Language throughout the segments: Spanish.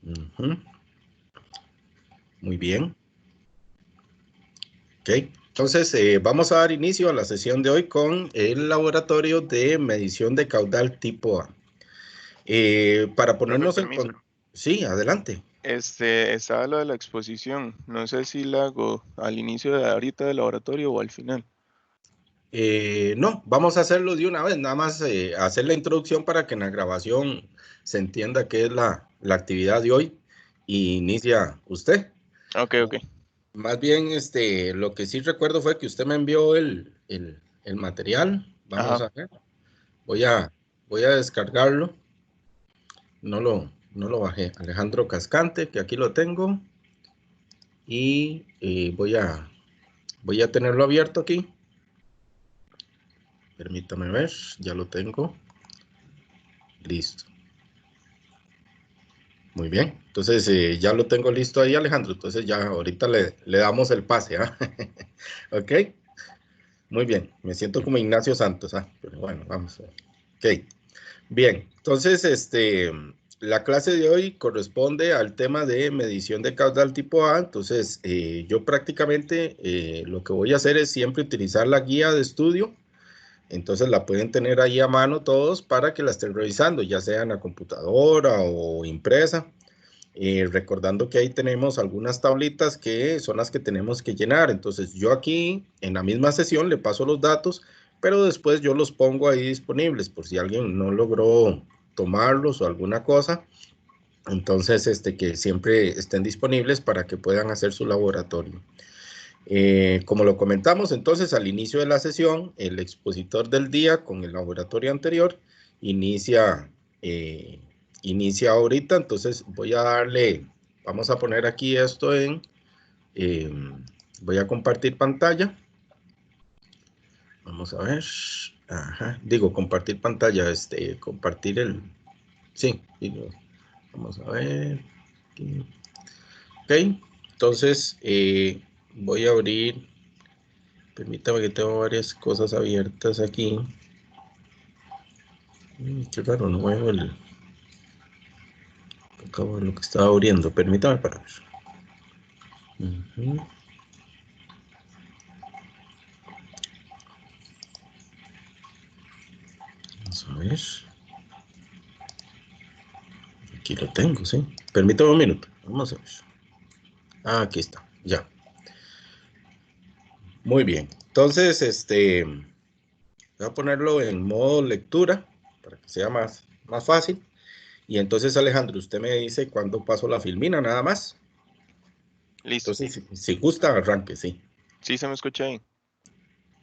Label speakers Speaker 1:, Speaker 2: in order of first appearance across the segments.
Speaker 1: Ujú. Muy bien. Ok, entonces vamos a dar inicio a la sesión de hoy con el laboratorio de medición de caudal tipo A. Para ponernos en...
Speaker 2: Permiso.
Speaker 1: Sí, adelante.
Speaker 2: Estaba lo de la exposición. No sé si la hago al inicio de ahorita del laboratorio o al final.
Speaker 1: No, vamos a hacerlo de una vez, nada más hacer la introducción para que en la grabación se entienda qué es la actividad de hoy y inicia usted.
Speaker 2: Ok, ok.
Speaker 1: Más bien, lo que sí recuerdo fue que usted me envió el material. Vamos
Speaker 2: Ajá.
Speaker 1: a ver. Voy a, voy a descargarlo. No lo bajé. Alejandro Cascante, que aquí lo tengo. Y voy a tenerlo abierto aquí. Permítame ver. Ya lo tengo. Listo. Muy bien. Entonces ya lo tengo listo ahí, Alejandro. Entonces ya ahorita le damos el pase. ¿Ah? Ok. Muy bien. Me siento como Ignacio Santos. Pero bueno, vamos a ver. Ok. Bien, entonces la clase de hoy corresponde al tema de medición de caudal tipo A. Entonces, yo prácticamente lo que voy a hacer es siempre utilizar la guía de estudio. Entonces la pueden tener ahí a mano todos para que la estén revisando, ya sea en la computadora o impresa. Recordando que ahí tenemos algunas tablitas que son las que tenemos que llenar. Entonces yo aquí en la misma sesión le paso los datos, pero después yo los pongo ahí disponibles por si alguien no logró tomarlos o alguna cosa. Entonces que siempre estén disponibles para que puedan hacer su laboratorio. Como lo comentamos entonces al inicio de la sesión, el expositor del día con el laboratorio anterior inicia ahorita. Entonces voy a darle, vamos a poner aquí esto eh, voy a compartir pantalla. Vamos a ver. Ajá. Digo, compartir pantalla, compartir el... Sí, digo, vamos a ver. Aquí. Ok, entonces voy a abrir. Permítame que tengo varias cosas abiertas aquí. Qué raro, no veo acabo de lo que estaba abriendo. Permítame para ver. Vamos a ver. Aquí lo tengo, sí. Permítame un minuto. Vamos a ver. Aquí está, ya. Muy bien. Entonces, voy a ponerlo en modo lectura para que sea más fácil. Y entonces, Alejandro, usted me dice cuándo paso la filmina, nada más.
Speaker 2: Listo.
Speaker 1: Entonces, si gusta, arranque, sí.
Speaker 2: ¿Sí se me escucha ahí?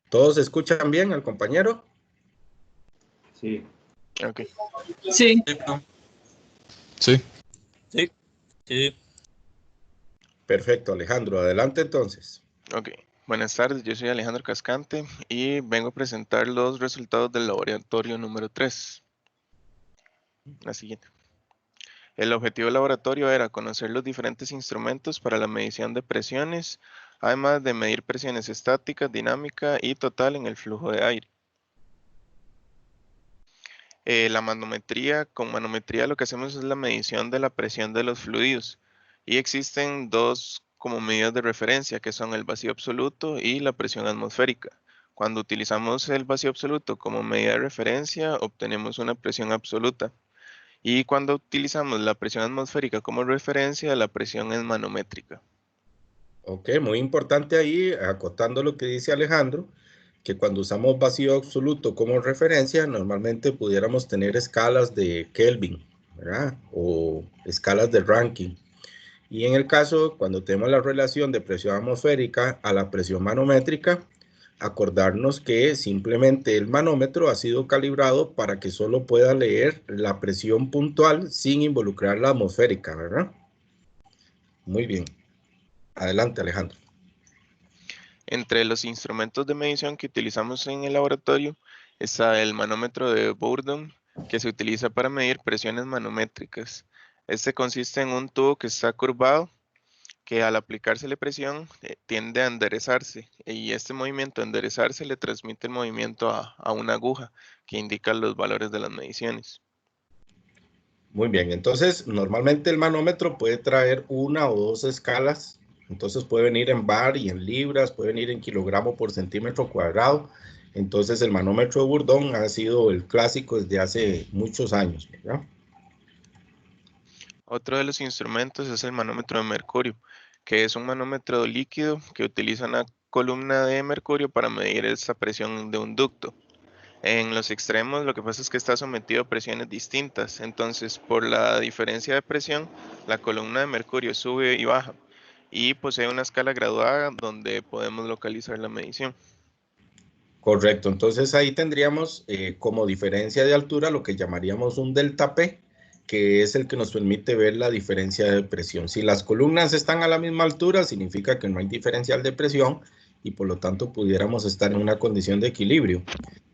Speaker 1: ¿Todos escuchan bien al compañero?
Speaker 3: Sí.
Speaker 2: Ok.
Speaker 4: Sí.
Speaker 5: Sí.
Speaker 4: Sí. Sí.
Speaker 1: Perfecto, Alejandro. Adelante entonces.
Speaker 2: Ok. Buenas tardes, yo soy Alejandro Cascante y vengo a presentar los resultados del laboratorio número 3. La siguiente. El objetivo del laboratorio era conocer los diferentes instrumentos para la medición de presiones, además de medir presiones estática, dinámica y total en el flujo de aire. La manometría, con manometría lo que hacemos es la medición de la presión de los fluidos y existen dos como medidas de referencia que son el vacío absoluto y la presión atmosférica. Cuando utilizamos el vacío absoluto como medida de referencia obtenemos una presión absoluta y cuando utilizamos la presión atmosférica como referencia la presión es manométrica.
Speaker 1: Ok, muy importante ahí, acotando lo que dice Alejandro, que cuando usamos vacío absoluto como referencia, normalmente pudiéramos tener escalas de Kelvin, ¿verdad? O escalas de Rankine. Y en el caso, cuando tenemos la relación de presión atmosférica a la presión manométrica, acordarnos que simplemente el manómetro ha sido calibrado para que solo pueda leer la presión puntual sin involucrar la atmosférica, ¿verdad? Muy bien. Adelante, Alejandro.
Speaker 2: Entre los instrumentos de medición que utilizamos en el laboratorio está el manómetro de Bourdon, que se utiliza para medir presiones manométricas. Este consiste en un tubo que está curvado, que al aplicársele presión tiende a enderezarse, y este movimiento de enderezarse le transmite el movimiento a una aguja que indica los valores de las mediciones.
Speaker 1: Muy bien, entonces normalmente el manómetro puede traer una o dos escalas, entonces puede venir en bar y en libras, puede venir en kilogramo por centímetro cuadrado. Entonces el manómetro de Bourdon ha sido el clásico desde hace muchos años, ¿verdad?
Speaker 2: Otro de los instrumentos es el manómetro de mercurio, que es un manómetro líquido que utiliza una columna de mercurio para medir esta presión de un ducto. En los extremos lo que pasa es que está sometido a presiones distintas, entonces por la diferencia de presión, la columna de mercurio sube y baja y posee una escala graduada donde podemos localizar la medición.
Speaker 1: Correcto, entonces ahí tendríamos como diferencia de altura lo que llamaríamos un delta P, que es el que nos permite ver la diferencia de presión. Si las columnas están a la misma altura, significa que no hay diferencial de presión y por lo tanto pudiéramos estar en una condición de equilibrio.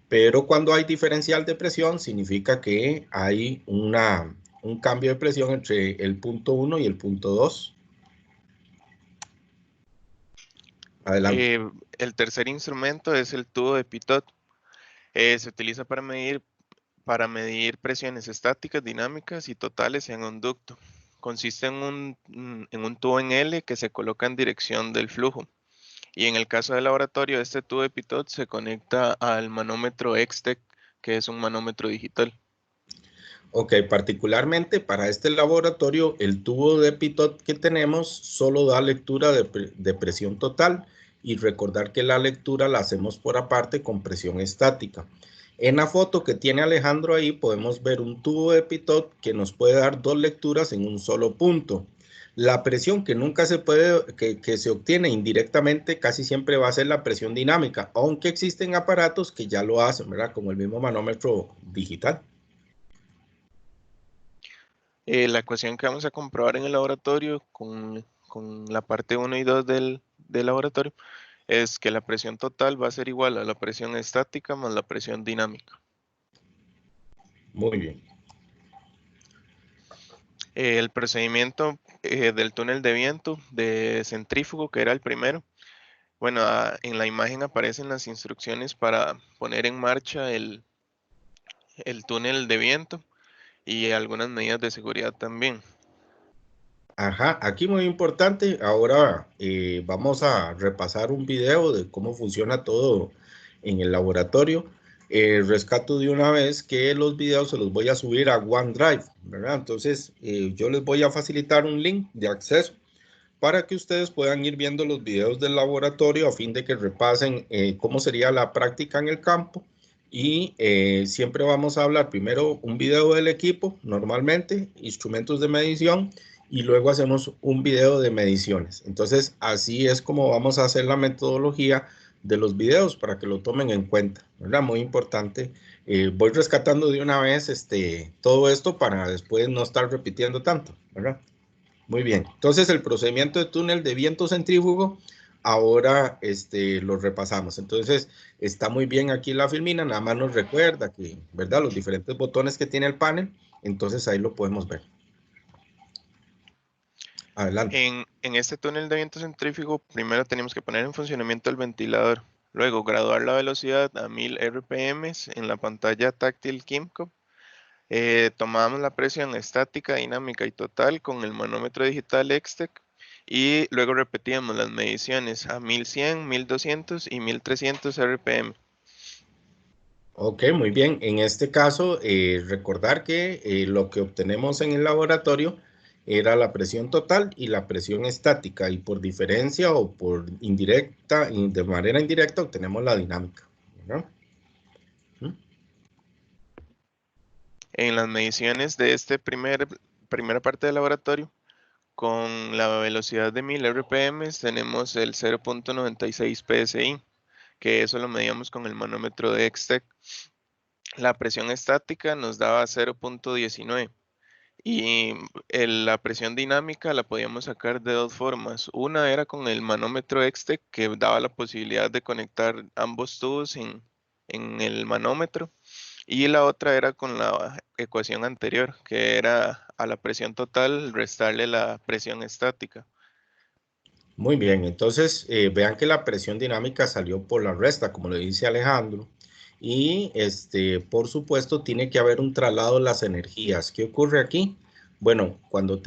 Speaker 1: Pero cuando hay diferencial de presión, significa que hay un cambio de presión entre el punto 1 y el punto 2. Adelante.
Speaker 2: El tercer instrumento es el tubo de Pitot. Se utiliza para medir presiones estáticas, dinámicas y totales en un ducto. Consiste en un tubo en L que se coloca en dirección del flujo. Y en el caso del laboratorio, este tubo de Pitot se conecta al manómetro X-Tech, que es un manómetro digital.
Speaker 1: Ok, particularmente para este laboratorio, el tubo de Pitot que tenemos solo da lectura de presión total y recordar que la lectura la hacemos por aparte con presión estática. En la foto que tiene Alejandro ahí podemos ver un tubo de Pitot que nos puede dar dos lecturas en un solo punto. La presión que nunca se puede, que se obtiene indirectamente casi siempre va a ser la presión dinámica, aunque existen aparatos que ya lo hacen, ¿verdad? Como el mismo manómetro digital.
Speaker 2: La ecuación que vamos a comprobar en el laboratorio con la parte 1 y 2 del laboratorio es que la presión total va a ser igual a la presión estática más la presión dinámica.
Speaker 1: Muy bien.
Speaker 2: El procedimiento del túnel de viento de centrífugo, que era el primero. Bueno, en la imagen aparecen las instrucciones para poner en marcha el túnel de viento y algunas medidas de seguridad también.
Speaker 1: Ajá, aquí muy importante, ahora vamos a repasar un video de cómo funciona todo en el laboratorio. Rescato de una vez que los videos se los voy a subir a OneDrive, ¿verdad? Entonces yo les voy a facilitar un link de acceso para que ustedes puedan ir viendo los videos del laboratorio a fin de que repasen cómo sería la práctica en el campo. Y siempre vamos a hablar primero un video del equipo, normalmente, instrumentos de medición, y luego hacemos un video de mediciones. Entonces, así es como vamos a hacer la metodología de los videos para que lo tomen en cuenta, ¿verdad? Muy importante. Voy rescatando de una vez todo esto para después no estar repitiendo tanto, ¿verdad? Muy bien, entonces el procedimiento de túnel de viento centrífugo, ahora lo repasamos. Entonces está muy bien aquí la filmina, nada más nos recuerda que, ¿verdad? Los diferentes botones que tiene el panel, entonces ahí lo podemos ver. Adelante.
Speaker 2: En este túnel de viento centrífugo, primero tenemos que poner en funcionamiento el ventilador, luego graduar la velocidad a 1000 RPM en la pantalla táctil Kimco. Tomamos la presión estática, dinámica y total con el manómetro digital X-Tech y luego repetíamos las mediciones a 1100, 1200 y 1300 RPM.
Speaker 1: Ok, muy bien. En este caso, recordar que lo que obtenemos en el laboratorio era la presión total y la presión estática, y por diferencia o por indirecta, de manera indirecta, obtenemos la dinámica, ¿verdad?
Speaker 2: En las mediciones de primera parte del laboratorio, con la velocidad de 1000 RPM tenemos el 0.96 PSI, que eso lo medíamos con el manómetro de X-Tech. La presión estática nos daba 0.19 y la presión dinámica la podíamos sacar de dos formas. Una era con el manómetro X-Tech, que daba la posibilidad de conectar ambos tubos en el manómetro, y la otra era con la ecuación anterior, que era a la presión total restarle la presión estática.
Speaker 1: Muy bien, entonces vean que la presión dinámica salió por la resta, como le dice Alejandro, Y por supuesto tiene que haber un traslado de las energías. ¿Qué ocurre aquí? Bueno, cuando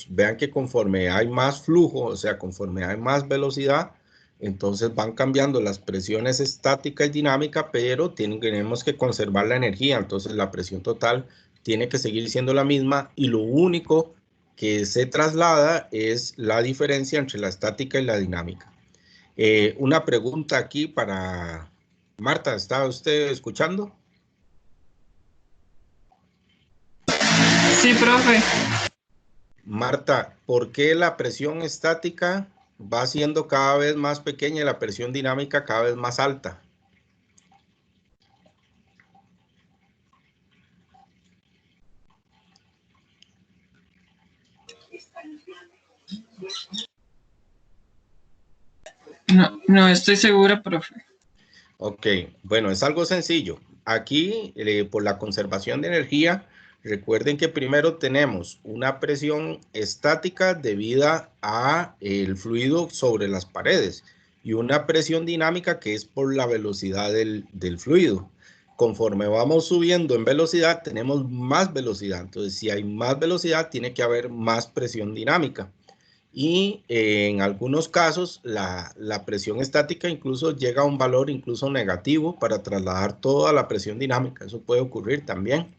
Speaker 1: vean que conforme hay más flujo, o sea, conforme hay más velocidad, entonces van cambiando las presiones estática y dinámica, pero tenemos que conservar la energía. Entonces la presión total tiene que seguir siendo la misma y lo único que se traslada es la diferencia entre la estática y la dinámica. Una pregunta aquí para Marta, ¿está usted escuchando?
Speaker 6: Sí, profe.
Speaker 1: Marta, ¿por qué la presión estática va siendo cada vez más pequeña y la presión dinámica cada vez más alta?
Speaker 6: No estoy segura, profe.
Speaker 1: Ok, bueno, es algo sencillo. Aquí, por la conservación de energía, recuerden que primero tenemos una presión estática debida a el fluido sobre las paredes y una presión dinámica que es por la velocidad del fluido. Conforme vamos subiendo en velocidad, tenemos más velocidad. Entonces, si hay más velocidad, tiene que haber más presión dinámica. Y en algunos casos la presión estática incluso llega a un valor incluso negativo para trasladar toda la presión dinámica. Eso puede ocurrir también.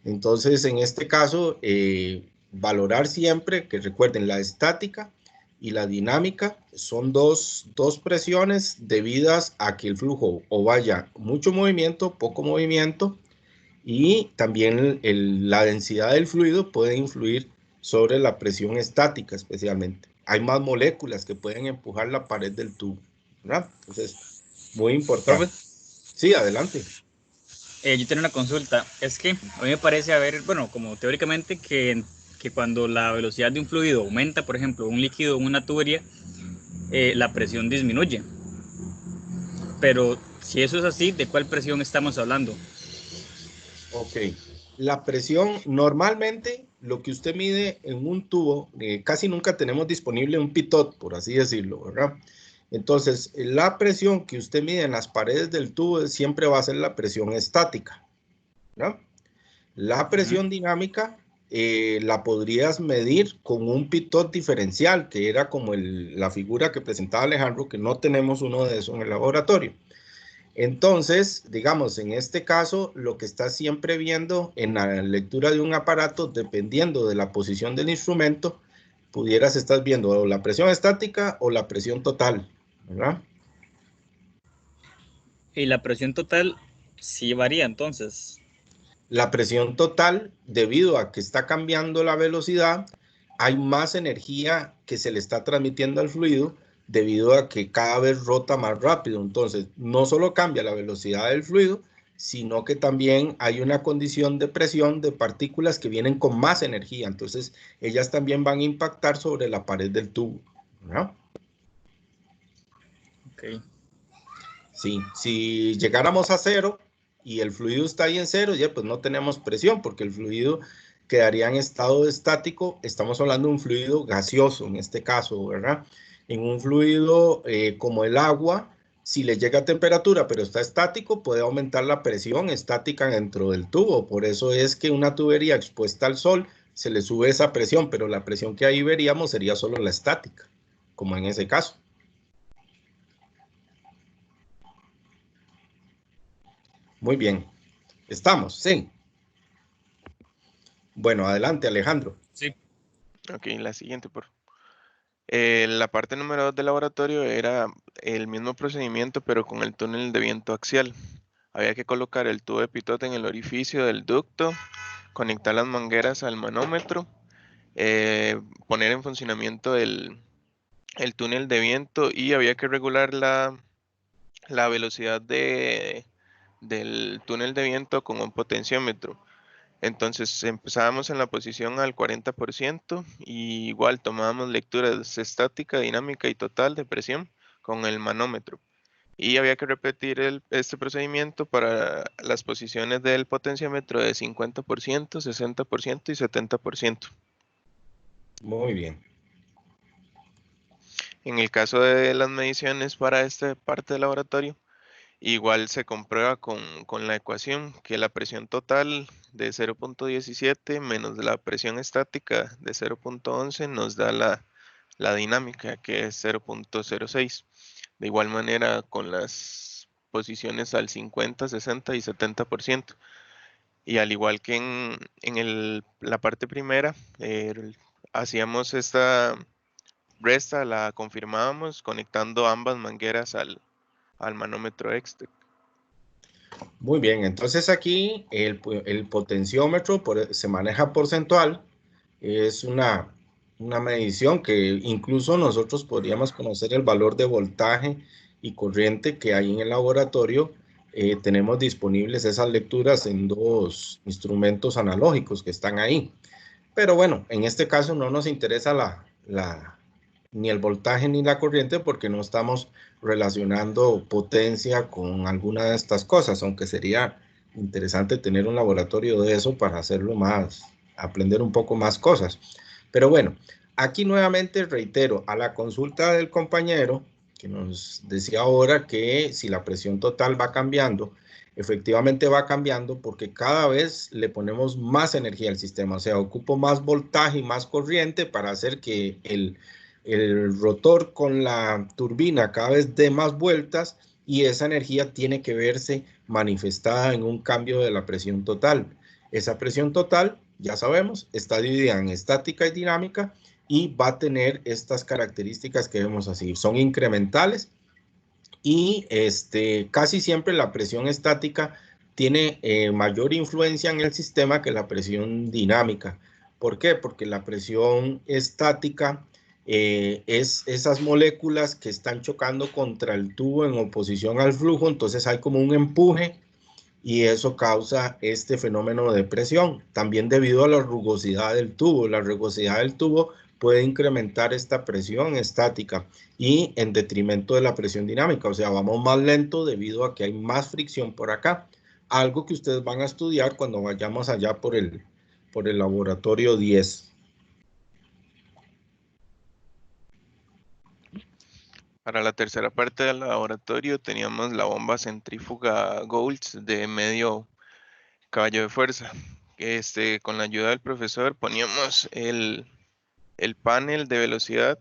Speaker 1: Entonces, en este caso, valorar siempre que recuerden la estática y la dinámica son dos presiones debidas a que el flujo o vaya mucho movimiento, poco movimiento, y también la densidad del fluido puede influir sobre la presión estática especialmente. Hay más moléculas que pueden empujar la pared del tubo, ¿verdad? Entonces, muy importante.
Speaker 4: Profe,
Speaker 1: Sí, adelante.
Speaker 4: yo tengo una consulta. Es que a mí me parece haber, bueno, como teóricamente que cuando la velocidad de un fluido aumenta, por ejemplo, un líquido en una tubería, la presión disminuye. Pero si eso es así, ¿de cuál presión estamos hablando?
Speaker 1: Ok. La presión, normalmente lo que usted mide en un tubo, casi nunca tenemos disponible un pitot, por así decirlo, ¿verdad? Entonces, la presión que usted mide en las paredes del tubo siempre va a ser la presión estática, ¿verdad? La presión dinámica la podrías medir con un pitot diferencial, que era como la figura que presentaba Alejandro, que no tenemos uno de esos en el laboratorio. Entonces, digamos, en este caso, lo que estás siempre viendo en la lectura de un aparato, dependiendo de la posición del instrumento, pudieras estar viendo o la presión estática o la presión total, ¿verdad?
Speaker 4: Y la presión total sí varía entonces.
Speaker 1: La presión total, debido a que está cambiando la velocidad, hay más energía que se le está transmitiendo al fluido debido a que cada vez rota más rápido. Entonces, no solo cambia la velocidad del fluido, sino que también hay una condición de presión de partículas que vienen con más energía. Entonces, ellas también van a impactar sobre la pared del tubo, ¿no?
Speaker 4: Ok.
Speaker 1: Sí, si llegáramos a cero y el fluido está ahí en cero, ya pues no tenemos presión porque el fluido quedaría en estado estático. Estamos hablando de un fluido gaseoso en este caso, ¿verdad? En un fluido como el agua, si le llega a temperatura pero está estático, puede aumentar la presión estática dentro del tubo. Por eso es que una tubería expuesta al sol se le sube esa presión, pero la presión que ahí veríamos sería solo la estática, como en ese caso. Muy bien. ¿Estamos? Sí. Bueno, adelante, Alejandro.
Speaker 4: Sí.
Speaker 2: Ok, la siguiente, por la parte número 2 del laboratorio era el mismo procedimiento, pero con el túnel de viento axial. Había que colocar el tubo de pitot en el orificio del ducto, conectar las mangueras al manómetro, poner en funcionamiento el túnel de viento y había que regular la velocidad del túnel de viento con un potenciómetro. Entonces empezábamos en la posición al 40% y igual tomábamos lecturas estática, dinámica y total de presión con el manómetro. Y había que repetir este procedimiento para las posiciones del potenciómetro de 50%, 60% y 70%.
Speaker 1: Muy bien.
Speaker 2: En el caso de las mediciones para esta parte del laboratorio, Igual se comprueba con la ecuación que la presión total de 0.17 menos la presión estática de 0.11 nos da la dinámica, que es 0.06. De igual manera con las posiciones al 50, 60 y 70%. Y al igual que en la parte primera, hacíamos esta resta, la confirmábamos conectando ambas mangueras al manómetro X-TEC.
Speaker 1: Muy bien, entonces aquí el potenciómetro se maneja porcentual. Es una medición que incluso nosotros podríamos conocer el valor de voltaje y corriente que hay en el laboratorio. Tenemos disponibles esas lecturas en 2 instrumentos analógicos que están ahí. Pero bueno, en este caso no nos interesa ni el voltaje ni la corriente porque no estamos relacionando potencia con alguna de estas cosas, aunque sería interesante tener un laboratorio de eso para hacerlo más, aprender un poco más cosas. Pero bueno, aquí nuevamente reitero a la consulta del compañero que nos decía ahora que si la presión total va cambiando, efectivamente va cambiando porque cada vez le ponemos más energía al sistema, o sea, ocupo más voltaje y más corriente para hacer que el rotor con la turbina cada vez dé más vueltas y esa energía tiene que verse manifestada en un cambio de la presión total. Esa presión total, ya sabemos, está dividida en estática y dinámica y va a tener estas características que vemos así. Son incrementales y casi siempre la presión estática tiene mayor influencia en el sistema que la presión dinámica. ¿Por qué? Porque la presión estática es esas moléculas que están chocando contra el tubo en oposición al flujo, entonces hay como un empuje y eso causa este fenómeno de presión. También debido a la rugosidad del tubo. La rugosidad del tubo puede incrementar esta presión estática y en detrimento de la presión dinámica. O sea, vamos más lento debido a que hay más fricción por acá. Algo que ustedes van a estudiar cuando vayamos allá por el laboratorio 10.
Speaker 2: Para la tercera parte del laboratorio teníamos la bomba centrífuga Goulds de medio caballo de fuerza. Con la ayuda del profesor poníamos el panel de velocidad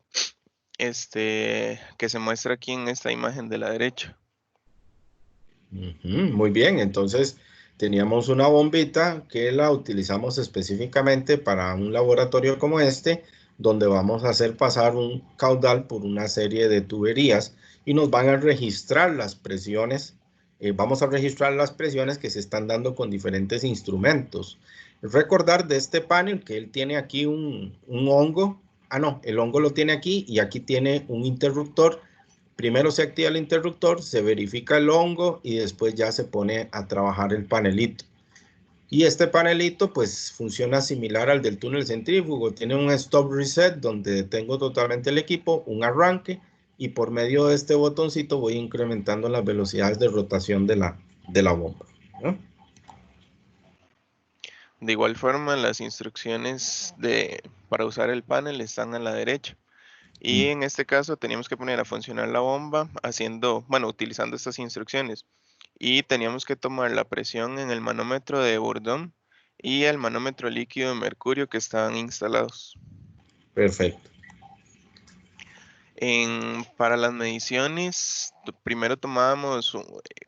Speaker 2: que se muestra aquí en esta imagen de la derecha.
Speaker 1: Muy bien, entonces teníamos una bombita que la utilizamos específicamente para un laboratorio como este, donde vamos a hacer pasar un caudal por una serie de tuberías y nos van a registrar las presiones. Vamos a registrar las presiones que se están dando con diferentes instrumentos. Recordar de este panel que él tiene aquí un hongo. No, el hongo lo tiene aquí y aquí tiene un interruptor. Primero se activa el interruptor, se verifica el hongo y después ya se pone a trabajar el panelito. Y este panelito pues funciona similar al del túnel centrífugo. Tiene un stop reset donde detengo totalmente el equipo, un arranque y por medio de este botoncito voy incrementando las velocidades de rotación de la bomba, ¿no?
Speaker 2: De igual forma, las instrucciones para usar el panel están a la derecha. Y en este caso teníamos que poner a funcionar la bomba utilizando estas instrucciones. Y teníamos que tomar la presión en el manómetro de Bourdon y el manómetro líquido de mercurio que estaban instalados.
Speaker 1: Perfecto.
Speaker 2: Para las mediciones, primero tomábamos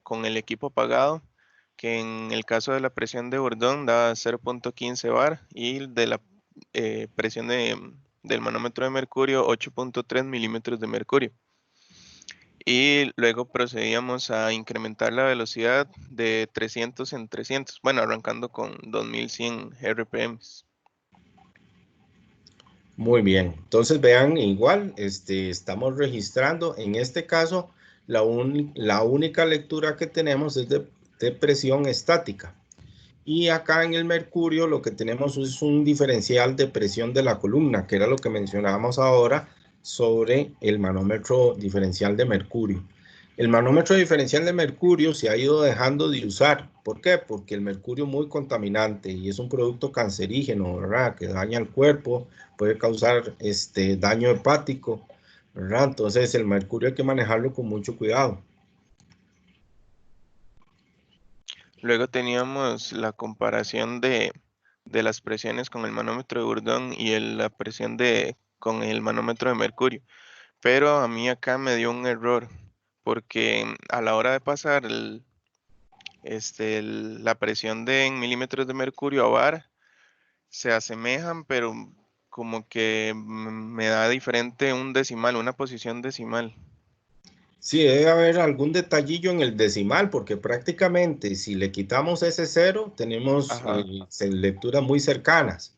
Speaker 2: con el equipo apagado, que en el caso de la presión de Bourdon daba 0.15 bar y de la presión del manómetro de mercurio 8.3 milímetros de mercurio. Y luego procedíamos a incrementar la velocidad de 300 en 300, arrancando con 2100 RPM.
Speaker 1: Muy bien, entonces vean, igual estamos registrando, en este caso la única lectura que tenemos es de presión estática. Y acá en el mercurio lo que tenemos es un diferencial de presión de la columna, que era lo que mencionábamos ahora sobre el manómetro diferencial de mercurio. El manómetro diferencial de mercurio se ha ido dejando de usar. ¿Por qué? Porque el mercurio es muy contaminante y es un producto cancerígeno, ¿verdad? Que daña el cuerpo, puede causar daño hepático, ¿verdad? Entonces el mercurio hay que manejarlo con mucho cuidado.
Speaker 2: Luego teníamos la comparación de las presiones con el manómetro de Bourdon y la presión con el manómetro de mercurio. Pero a mí acá me dio un error, porque a la hora de pasar la presión en milímetros de mercurio a bar, se asemejan, pero como que me da diferente un decimal, una posición decimal.
Speaker 1: Sí, debe haber algún detallillo en el decimal, porque prácticamente si le quitamos ese cero, tenemos
Speaker 2: Ajá.
Speaker 1: lecturas muy cercanas.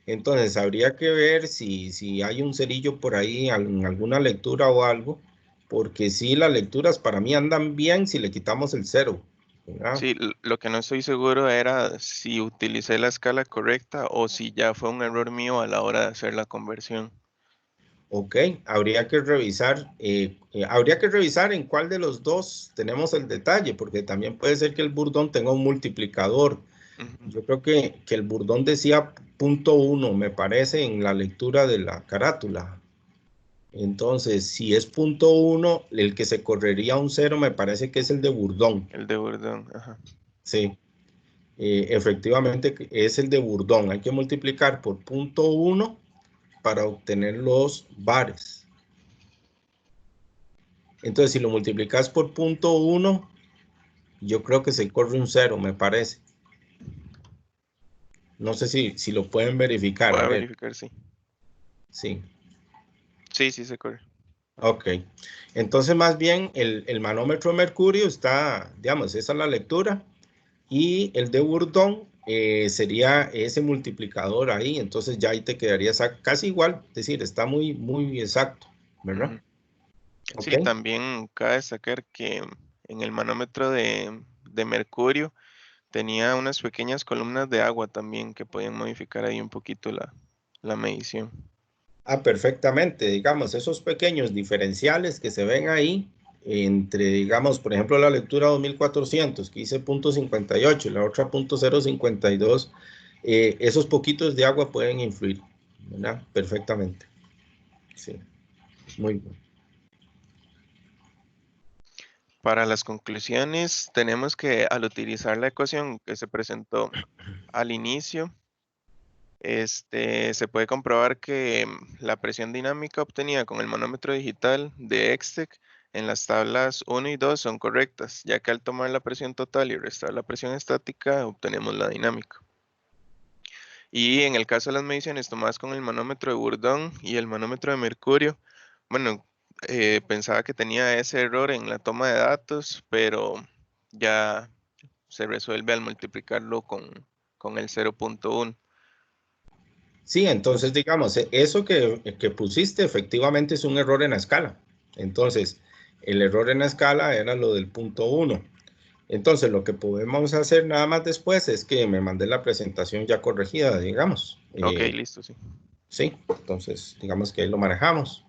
Speaker 1: Entonces, habría que ver si hay un cerillo por ahí en alguna lectura o algo, porque sí, las lecturas para mí andan bien si le quitamos el cero, ¿verdad?
Speaker 2: Sí, lo que no estoy seguro era si utilicé la escala correcta o si ya fue un error mío a la hora de hacer la conversión.
Speaker 1: Ok, habría que revisar en cuál de los dos tenemos el detalle, porque también puede ser que el burdón tenga un multiplicador.
Speaker 2: Ujú.
Speaker 1: Yo creo que el burdón decía .1, me parece, en la lectura de la carátula. Entonces, si es .1, el que se correría un cero me parece que es el de burdón.
Speaker 2: El de Bourdon, ajá.
Speaker 1: Sí, efectivamente es el de burdón. Hay que multiplicar por .1 para obtener los bares. Entonces, si lo multiplicas por .1, yo creo que se corre un cero, me parece. No sé si lo pueden verificar.
Speaker 2: Voy
Speaker 1: A
Speaker 2: a
Speaker 1: ver,
Speaker 2: verificar, sí.
Speaker 1: sí.
Speaker 2: Sí, sí se corre.
Speaker 1: Ok. Entonces, más bien, el manómetro de mercurio está, digamos, esa es la lectura. Y el de Bourdon sería ese multiplicador ahí. Entonces, ya ahí te quedaría casi igual. Es decir, está muy, muy exacto, ¿verdad?
Speaker 2: Ujú.
Speaker 1: Ok.
Speaker 2: Sí, también cabe destacar que en el manómetro de mercurio tenía unas pequeñas columnas de agua también que podían modificar ahí un poquito la medición.
Speaker 1: Ah, perfectamente. Digamos, esos pequeños diferenciales que se ven ahí entre, digamos, por ejemplo, la lectura 2400, que dice .58 y la otra .052, esos poquitos de agua pueden influir, ¿verdad? Perfectamente. Sí, muy bien.
Speaker 2: Para las conclusiones, tenemos que al utilizar la ecuación que se presentó al inicio, se puede comprobar que la presión dinámica obtenida con el manómetro digital de Extec en las tablas 1 y 2 son correctas, ya que al tomar la presión total y restar la presión estática, obtenemos la dinámica. Y en el caso de las mediciones tomadas con el manómetro de Bourdon y el manómetro de mercurio, bueno, pensaba que tenía ese error en la toma de datos, pero ya se resuelve al multiplicarlo con el 0.1.
Speaker 1: Sí, entonces, digamos, eso que pusiste efectivamente es un error en la escala. Entonces, el error en la escala era lo del .1. Entonces, lo que podemos hacer nada más después es que me mandé la presentación ya corregida, digamos.
Speaker 2: Ok, listo, sí.
Speaker 1: Sí, entonces, digamos que ahí lo manejamos.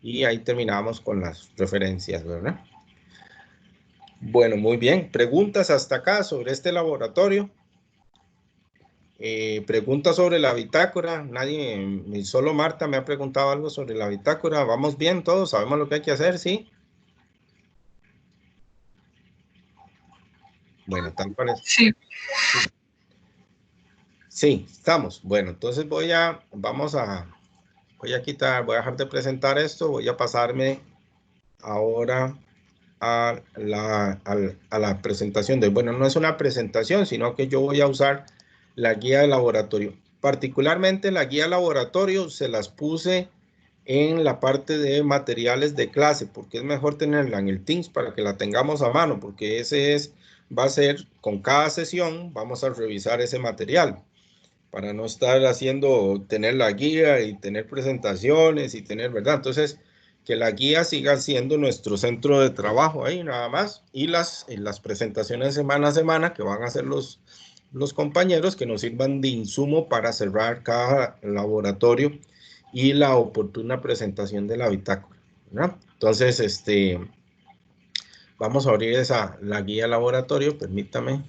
Speaker 1: Y ahí terminamos con las referencias, ¿verdad? Bueno, muy bien. Preguntas hasta acá sobre este laboratorio. Preguntas sobre la bitácora. Nadie, solo Marta me ha preguntado algo sobre la bitácora. ¿Vamos bien todos? ¿Sabemos lo que hay que hacer? ¿Sí? Bueno, tal parece.
Speaker 6: Sí,
Speaker 1: Sí, estamos. Bueno, entonces voy a dejar de presentar esto, voy a pasarme ahora a la presentación bueno, no es una presentación, sino que yo voy a usar la guía de laboratorio. Particularmente la guía de laboratorio se las puse en la parte de materiales de clase, porque es mejor tenerla en el Teams para que la tengamos a mano, porque va a ser con cada sesión, vamos a revisar ese material para no estar tener la guía y tener presentaciones y tener, ¿verdad? Entonces, que la guía siga siendo nuestro centro de trabajo ahí nada más y las presentaciones semana a semana que van a hacer los compañeros que nos sirvan de insumo para cerrar cada laboratorio y la oportuna presentación de la bitácora, ¿verdad? Entonces, vamos a abrir la guía laboratorio, permítame.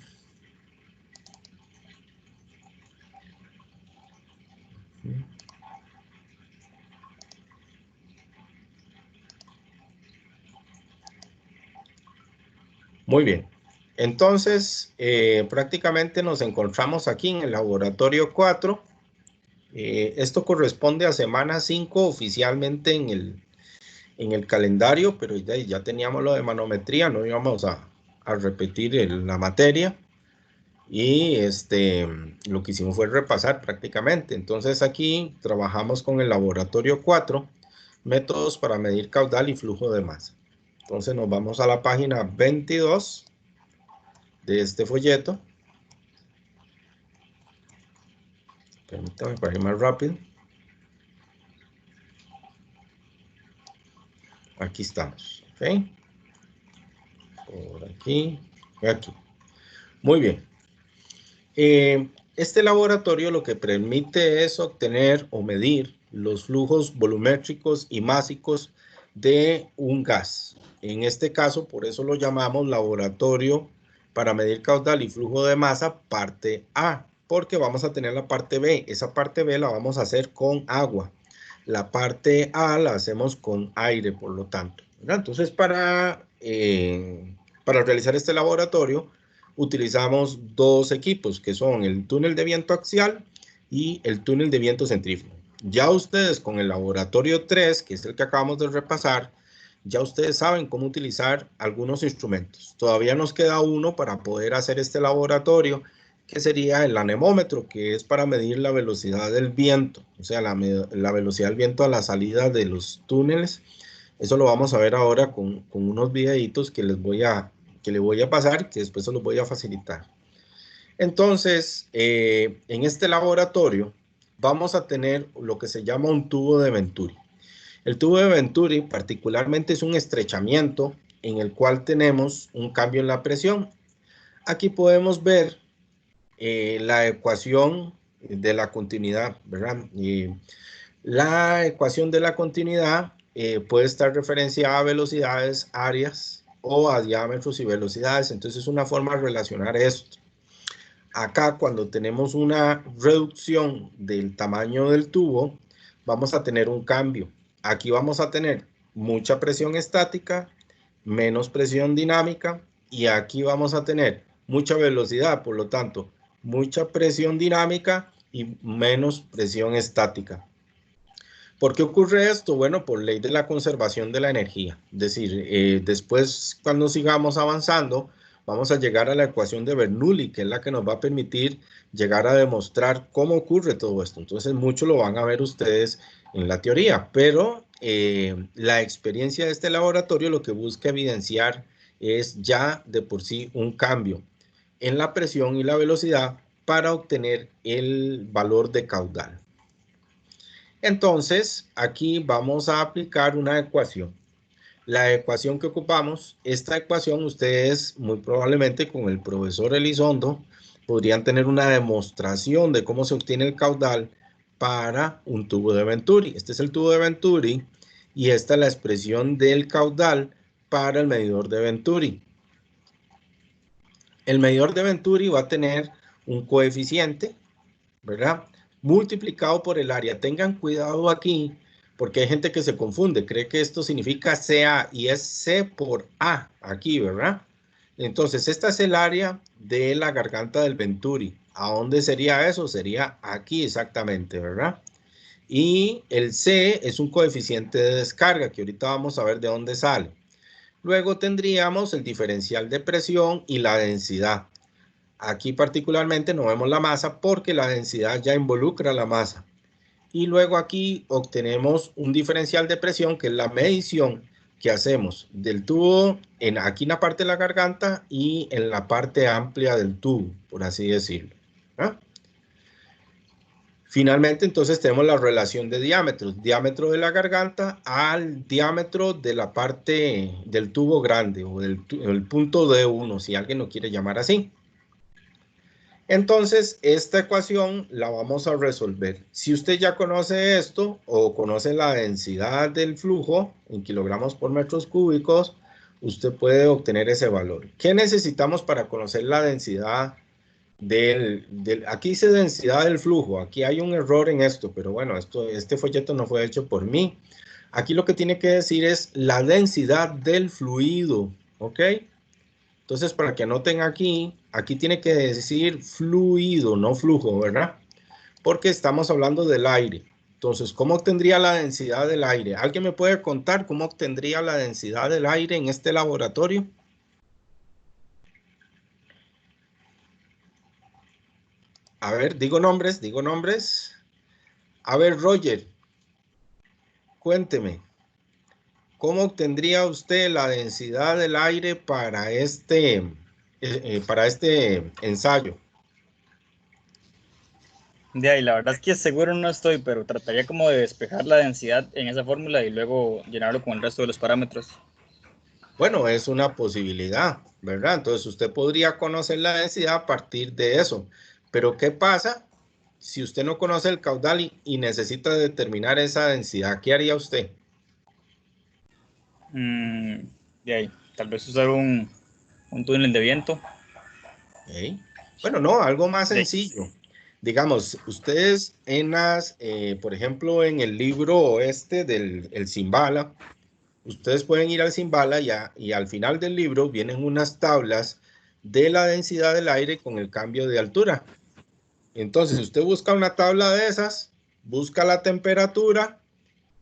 Speaker 1: Muy bien. Entonces, prácticamente nos encontramos aquí en el laboratorio 4. Esto corresponde a semana 5 oficialmente en el calendario, pero ya teníamos lo de manometría, no íbamos a repetir la materia. Y lo que hicimos fue repasar prácticamente. Entonces aquí trabajamos con el laboratorio 4, métodos para medir caudal y flujo de masa. Entonces nos vamos a la página 22 de este folleto. Permítame para ir más rápido. Aquí estamos. ¿Ok? Por aquí y aquí. Muy bien. Este laboratorio lo que permite es obtener o medir los flujos volumétricos y másicos de un gas. En este caso, por eso lo llamamos laboratorio para medir caudal y flujo de masa parte A, porque vamos a tener la parte B. Esa parte B la vamos a hacer con agua. La parte A la hacemos con aire, por lo tanto, ¿verdad? Entonces, para realizar este laboratorio, utilizamos dos equipos, que son el túnel de viento axial y el túnel de viento centrífugo. Ya ustedes con el laboratorio 3, que es el que acabamos de repasar, ya ustedes saben cómo utilizar algunos instrumentos. Todavía nos queda uno para poder hacer este laboratorio, que sería el anemómetro, que es para medir la velocidad del viento, o sea, la velocidad del viento a la salida de los túneles. Eso lo vamos a ver ahora con unos videitos que les voy a pasar, que después se los voy a facilitar. Entonces, en este laboratorio vamos a tener lo que se llama un tubo de Venturi. El tubo de Venturi particularmente es un estrechamiento en el cual tenemos un cambio en la presión. Aquí podemos ver la ecuación de la continuidad, ¿verdad? La ecuación de la continuidad puede estar referenciada a velocidades, áreas o a diámetros y velocidades. Entonces es una forma de relacionar esto. Acá cuando tenemos una reducción del tamaño del tubo, vamos a tener un cambio. Aquí vamos a tener mucha presión estática, menos presión dinámica, y aquí vamos a tener mucha velocidad, por lo tanto, mucha presión dinámica y menos presión estática. ¿Por qué ocurre esto? Bueno, por ley de la conservación de la energía. Es decir, después cuando sigamos avanzando, vamos a llegar a la ecuación de Bernoulli, que es la que nos va a permitir llegar a demostrar cómo ocurre todo esto. Entonces, mucho lo van a ver ustedes en la teoría, pero la experiencia de este laboratorio lo que busca evidenciar es ya de por sí un cambio en la presión y la velocidad para obtener el valor de caudal. Entonces, aquí vamos a aplicar una ecuación. La ecuación que ocupamos, esta ecuación ustedes muy probablemente con el profesor Elizondo podrían tener una demostración de cómo se obtiene el caudal para un tubo de Venturi. Este es el tubo de Venturi y esta es la expresión del caudal para el medidor de Venturi. El medidor de Venturi va a tener un coeficiente, ¿verdad?, multiplicado por el área. Tengan cuidado aquí, porque hay gente que se confunde, cree que esto significa CA y es C por A, aquí, ¿verdad? Entonces, esta es el área de la garganta del Venturi. ¿A dónde sería eso? Sería aquí exactamente, ¿verdad? Y el C es un coeficiente de descarga, que ahorita vamos a ver de dónde sale. Luego tendríamos el diferencial de presión y la densidad. Aquí particularmente no vemos la masa porque la densidad ya involucra la masa. Y luego aquí obtenemos un diferencial de presión, que es la medición que hacemos del tubo aquí en la parte de la garganta y en la parte amplia del tubo, por así decirlo. ¿Ah? Finalmente, entonces tenemos la relación de diámetros. Diámetro de la garganta al diámetro de la parte del tubo grande o el punto D1, si alguien lo quiere llamar así. Entonces, esta ecuación la vamos a resolver. Si usted ya conoce esto o conoce la densidad del flujo en kilogramos por metros cúbicos, usted puede obtener ese valor. ¿Qué necesitamos para conocer la densidad aquí dice densidad del flujo? Aquí hay un error en esto, pero bueno, este folleto no fue hecho por mí. Aquí lo que tiene que decir es la densidad del fluido, ¿ok? Entonces, para que anoten aquí, aquí tiene que decir fluido, no flujo, ¿verdad? Porque estamos hablando del aire. Entonces, ¿cómo obtendría la densidad del aire? ¿Alguien me puede contar cómo obtendría la densidad del aire en este laboratorio? A ver, digo nombres, digo nombres. A ver, Roger, cuénteme, ¿cómo obtendría usted la densidad del aire para este ensayo?
Speaker 4: De ahí, la verdad es que seguro no estoy, pero trataría como de despejar la densidad en esa fórmula y luego llenarlo con el resto de los parámetros.
Speaker 1: Bueno, es una posibilidad, ¿verdad? Entonces usted podría conocer la densidad a partir de eso. Pero ¿qué pasa si usted no conoce el caudal y necesita determinar esa densidad? ¿Qué haría usted?
Speaker 4: De ahí, tal vez usar un túnel de viento.
Speaker 1: ¿Okay? Bueno, no, algo más
Speaker 4: De ahí.
Speaker 1: sencillo. Digamos, ustedes por ejemplo, en el libro del el Simbala, ustedes pueden ir al Simbala y al final del libro vienen unas tablas de la densidad del aire con el cambio de altura. Entonces, usted busca una tabla de esas, busca la temperatura,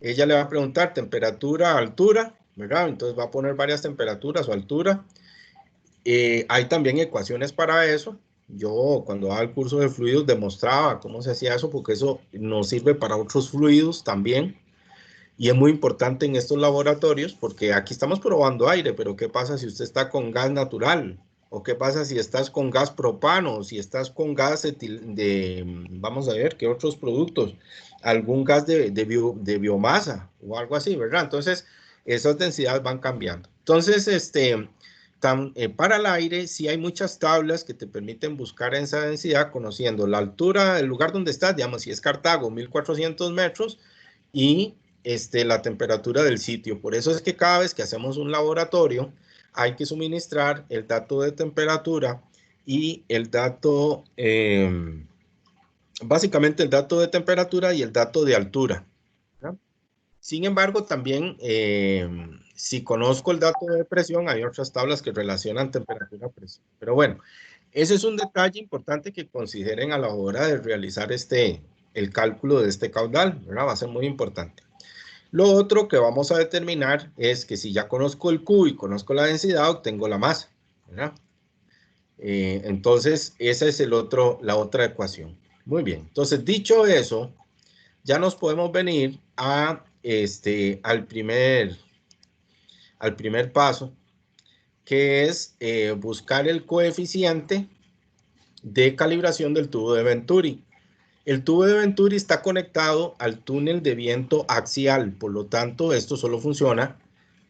Speaker 1: ella le va a preguntar temperatura, altura, ¿verdad? Entonces va a poner varias temperaturas o altura. Hay también ecuaciones para eso. Yo cuando daba el curso de fluidos demostraba cómo se hacía eso porque eso nos sirve para otros fluidos también. Y es muy importante en estos laboratorios porque aquí estamos probando aire, pero ¿qué pasa si usted está con gas natural? ¿O qué pasa si estás con gas propano? Si estás con gas vamos a ver, ¿qué otros productos? Algún gas de biomasa o algo así, ¿verdad? Entonces, esas densidades van cambiando. Entonces, para el aire, sí hay muchas tablas que te permiten buscar esa densidad conociendo la altura del lugar donde estás, digamos, si es Cartago, 1400 metros, y la temperatura del sitio. Por eso es que cada vez que hacemos un laboratorio, hay que suministrar el dato de temperatura y el dato, básicamente el dato de temperatura y el dato de altura, ¿no? Sin embargo, también, si conozco el dato de presión, hay otras tablas que relacionan temperatura-presión. Pero bueno, ese es un detalle importante que consideren a la hora de realizar el cálculo de este caudal, ¿verdad? Va a ser muy importante. Lo otro que vamos a determinar es que si ya conozco el Q y conozco la densidad, obtengo la masa, ¿verdad? Entonces, esa es la otra ecuación. Muy bien, entonces dicho eso, ya nos podemos venir al primer paso, que es buscar el coeficiente de calibración del tubo de Venturi. El tubo de Venturi está conectado al túnel de viento axial, por lo tanto, esto solo funciona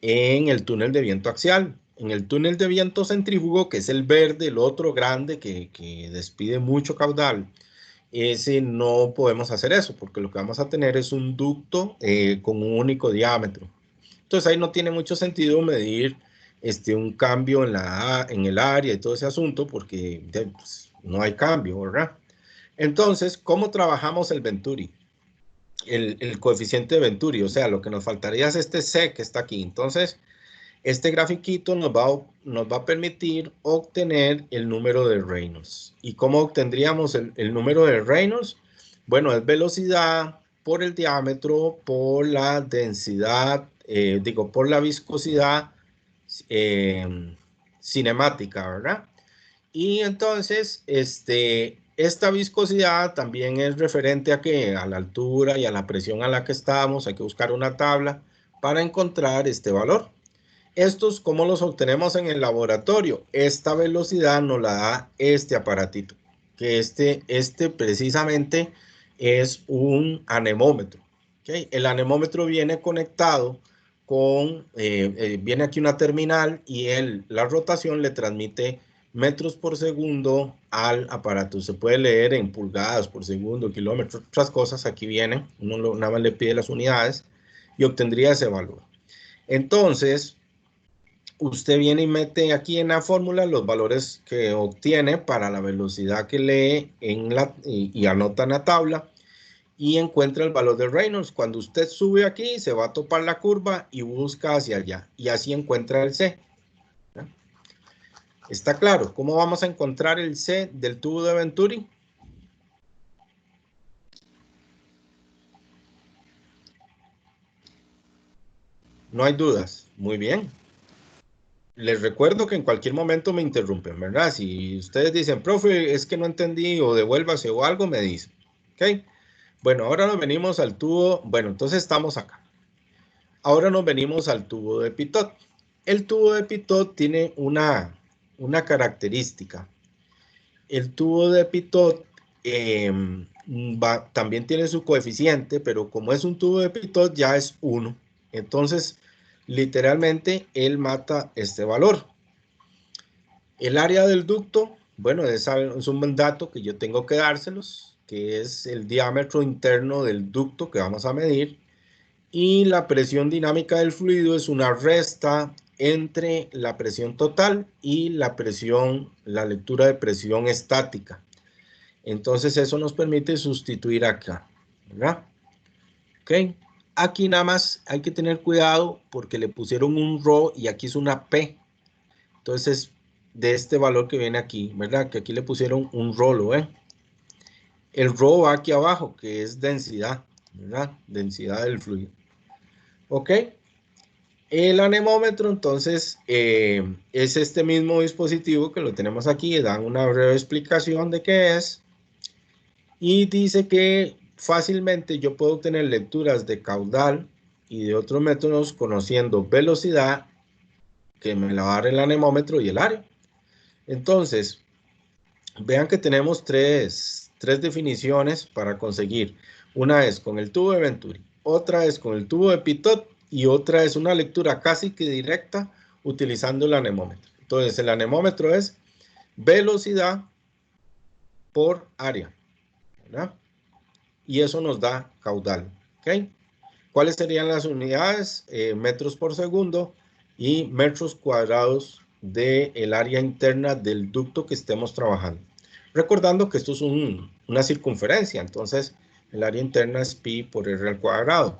Speaker 1: en el túnel de viento axial. En el túnel de viento centrífugo, que es el verde, el otro grande que despide mucho caudal, ese no podemos hacer eso, porque lo que vamos a tener es un ducto con un único diámetro. Entonces ahí no tiene mucho sentido medir un cambio en el área y todo ese asunto, porque pues, no hay cambio, ¿verdad? Entonces, ¿cómo trabajamos el Venturi? El coeficiente de Venturi, o sea, lo que nos faltaría es este C que está aquí. Entonces, este grafiquito nos va a permitir obtener el número de Reynolds. ¿Y cómo obtendríamos el número de Reynolds? Bueno, es velocidad por el diámetro, por la densidad, por la viscosidad cinemática, ¿verdad? Y entonces, esta viscosidad también es referente a la altura y a la presión a la que estamos. Hay que buscar una tabla para encontrar este valor. Estos, ¿cómo los obtenemos en el laboratorio? Esta velocidad nos la da este aparatito, que este precisamente es un anemómetro. ¿Okay? El anemómetro viene conectado viene aquí una terminal y la rotación le transmite metros por segundo al aparato. Se puede leer en pulgadas por segundo, kilómetros, otras cosas aquí vienen. Uno nada más le pide las unidades y obtendría ese valor. Entonces, usted viene y mete aquí en la fórmula los valores que obtiene para la velocidad que lee y anota en la tabla y encuentra el valor de Reynolds. Cuando usted sube aquí, se va a topar la curva y busca hacia allá y así encuentra el C. ¿Está claro? ¿Cómo vamos a encontrar el C del tubo de Venturi? No hay dudas. Muy bien. Les recuerdo que en cualquier momento me interrumpen, ¿verdad? Si ustedes dicen, profe, es que no entendí o devuélvase o algo, me dicen. ¿Ok? Bueno, ahora nos venimos al tubo. Bueno, entonces estamos acá. Ahora nos venimos al tubo de Pitot. El tubo de Pitot tiene una característica. El tubo de Pitot también tiene su coeficiente, pero como es un tubo de Pitot ya es 1. Entonces, literalmente, él mata este valor. El área del ducto, bueno, es un buen dato que yo tengo que dárselos, que es el diámetro interno del ducto que vamos a medir. Y la presión dinámica del fluido es una resta entre la presión total y la lectura de presión estática. Entonces eso nos permite sustituir acá, ¿verdad? Ok. Aquí nada más hay que tener cuidado porque le pusieron un ρ y aquí es una P. Entonces, de este valor que viene aquí, ¿verdad? Que aquí le pusieron un ρ, ¿lo ven? El ρ va aquí abajo, que es densidad, ¿verdad? Densidad del fluido. Ok. El anemómetro, entonces, es este mismo dispositivo que lo tenemos aquí. Dan una breve explicación de qué es. Y dice que fácilmente yo puedo obtener lecturas de caudal y de otros métodos conociendo velocidad, que me la va a dar el anemómetro, y el área. Entonces, vean que tenemos tres definiciones para conseguir. Una es con el tubo de Venturi, otra es con el tubo de Pitot y otra es una lectura casi que directa utilizando el anemómetro. Entonces, el anemómetro es velocidad por área, ¿verdad? Y eso nos da caudal, ¿ok? ¿Cuáles serían las unidades? Metros por segundo y metros cuadrados del área interna del ducto que estemos trabajando. Recordando que esto es una circunferencia, entonces el área interna es pi por r al cuadrado.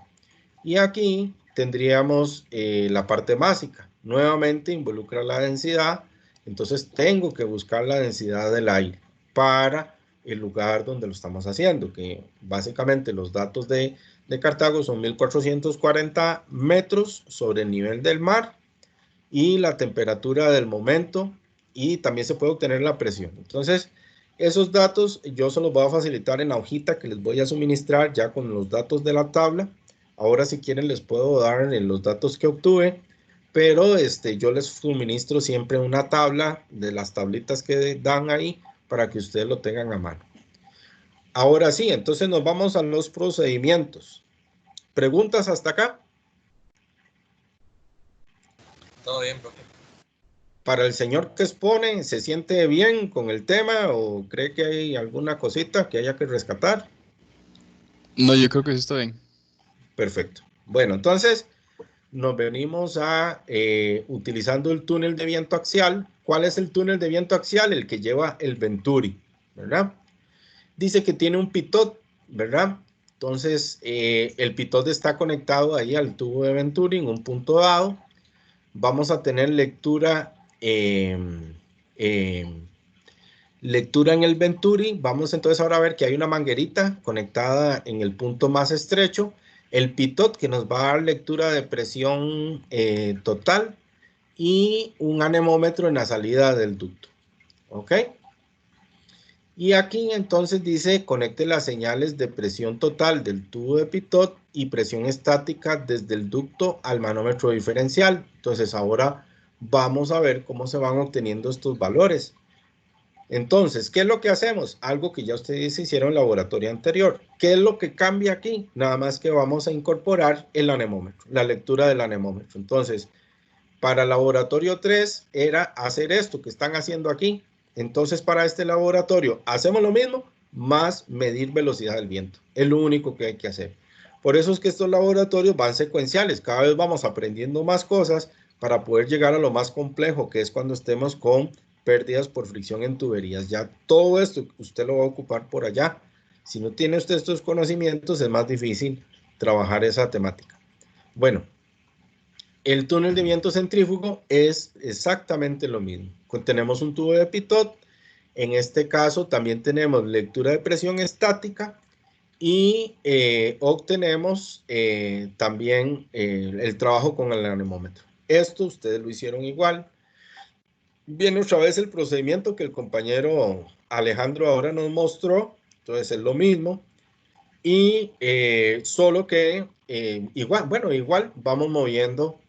Speaker 1: Y aquí tendríamos la parte básica. Nuevamente involucra la densidad, entonces tengo que buscar la densidad del aire para el lugar donde lo estamos haciendo, que básicamente los datos de Cartago son 1440 metros sobre el nivel del mar y la temperatura del momento, y también se puede obtener la presión. Entonces, esos datos yo se los voy a facilitar en la hojita que les voy a suministrar ya con los datos de la tabla. Ahora, si quieren, les puedo dar los datos que obtuve, pero yo les suministro siempre una tabla de las tablitas que dan ahí para que ustedes lo tengan a mano. Ahora sí, entonces nos vamos a los procedimientos. ¿Preguntas hasta acá?
Speaker 7: Todo bien, profe.
Speaker 1: Para el señor que expone, ¿se siente bien con el tema o cree que hay alguna cosita que haya que rescatar?
Speaker 5: No, yo creo que sí está bien.
Speaker 1: Perfecto. Bueno, entonces nos venimos a utilizando el túnel de viento axial. ¿Cuál es el túnel de viento axial? El que lleva el Venturi, ¿verdad? Dice que tiene un pitot, ¿verdad? Entonces, el pitot está conectado ahí al tubo de Venturi en un punto dado. Vamos a tener lectura lectura en el Venturi. Vamos entonces ahora a ver que hay una manguerita conectada en el punto más estrecho. El pitot que nos va a dar lectura de presión total y un anemómetro en la salida del ducto. ¿Ok? Y aquí entonces dice conecte las señales de presión total del tubo de pitot y presión estática desde el ducto al manómetro diferencial. Entonces ahora vamos a ver cómo se van obteniendo estos valores. Entonces, ¿qué es lo que hacemos? Algo que ya ustedes hicieron en el laboratorio anterior. ¿Qué es lo que cambia aquí? Nada más que vamos a incorporar el anemómetro, la lectura del anemómetro. Entonces, para el laboratorio 3 era hacer esto que están haciendo aquí. Entonces, para este laboratorio hacemos lo mismo, más medir velocidad del viento. Es lo único que hay que hacer. Por eso es que estos laboratorios van secuenciales. Cada vez vamos aprendiendo más cosas para poder llegar a lo más complejo, que es cuando estemos con pérdidas por fricción en tuberías. Ya todo esto usted lo va a ocupar por allá. Si no tiene usted estos conocimientos, es más difícil trabajar esa temática. Bueno, el túnel de viento centrífugo es exactamente lo mismo. Tenemos un tubo de pitot. En este caso también tenemos lectura de presión estática y obtenemos también el trabajo con el anemómetro. Esto ustedes lo hicieron igual. Viene otra vez el procedimiento que el compañero Alejandro ahora nos mostró. Entonces es lo mismo. Y solo que igual vamos moviendo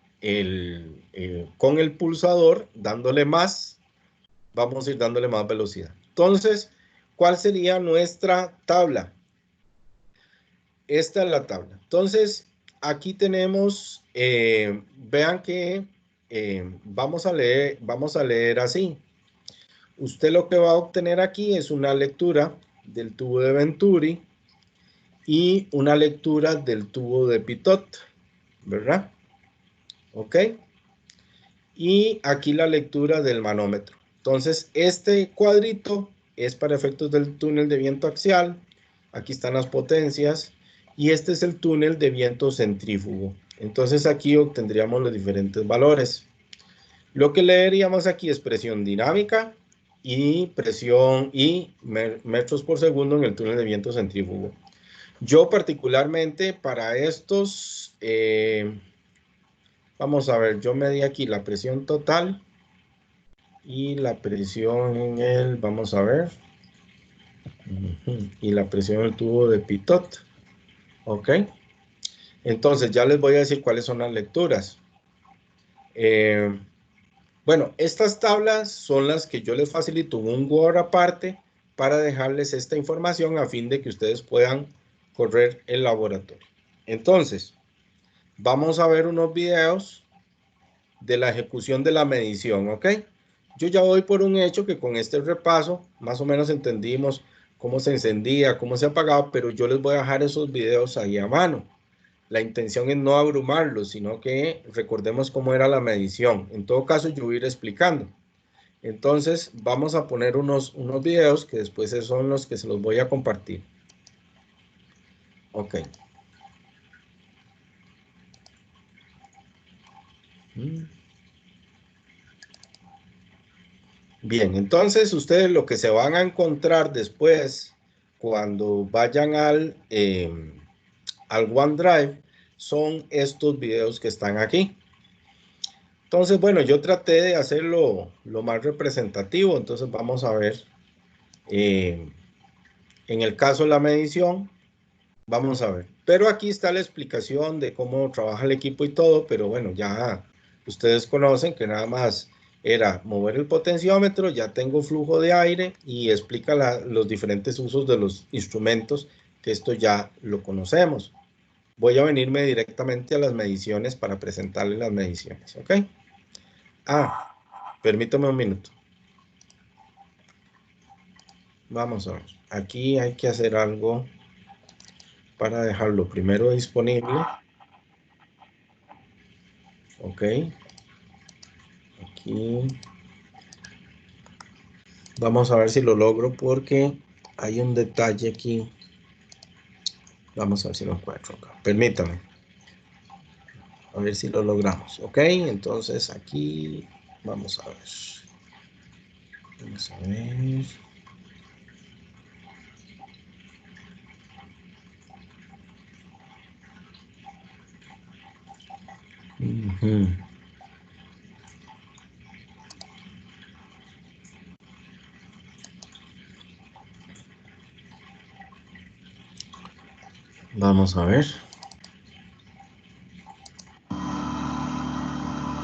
Speaker 1: con el pulsador, vamos a ir dándole más velocidad. Entonces, ¿cuál sería nuestra tabla? Esta es la tabla. Entonces, aquí tenemos, vean que vamos a leer así. Usted lo que va a obtener aquí es una lectura del tubo de Venturi y una lectura del tubo de Pitot, ¿verdad? ¿Ok? Y aquí la lectura del manómetro. Entonces, este cuadrito es para efectos del túnel de viento axial. Aquí están las potencias. Y este es el túnel de viento centrífugo. Entonces, aquí obtendríamos los diferentes valores. Lo que leeríamos aquí es presión dinámica y presión y metros por segundo en el túnel de viento centrífugo. Yo particularmente para estos, vamos a ver, yo medí aquí la presión total y la presión en el, vamos a ver, y la presión en el tubo de Pitot, ¿ok? Entonces ya les voy a decir cuáles son las lecturas. Bueno, estas tablas son las que yo les facilito en un Word aparte para dejarles esta información a fin de que ustedes puedan correr el laboratorio. Entonces, vamos a ver unos videos de la ejecución de la medición, ¿ok? Yo ya doy por un hecho que con este repaso más o menos entendimos cómo se encendía, cómo se apagaba, pero yo les voy a dejar esos videos ahí a mano. La intención es no abrumarlos, sino que recordemos cómo era la medición. En todo caso, yo voy a ir explicando. Entonces, vamos a poner unos videos que después son los que se los voy a compartir. Ok. Bien, entonces ustedes lo que se van a encontrar después cuando vayan al OneDrive son estos videos que están aquí. Entonces, bueno, yo traté de hacerlo lo más representativo, entonces vamos a ver. En el caso de la medición, vamos a ver. Pero aquí está la explicación de cómo trabaja el equipo y todo, pero bueno, ya ustedes conocen que nada más era mover el potenciómetro, ya tengo flujo de aire y explica los diferentes usos de los instrumentos, que esto ya lo conocemos. Voy a venirme directamente a las mediciones para presentarles las mediciones, ¿ok? Permítame un minuto. Vamos a ver. Aquí hay que hacer algo para dejarlo primero disponible. Ok. Aquí. Vamos a ver si lo logro porque hay un detalle aquí. Vamos a ver si lo encuentro acá. Permítame. A ver si lo logramos. Ok. Entonces aquí vamos a ver. Vamos a ver. Vamos a ver.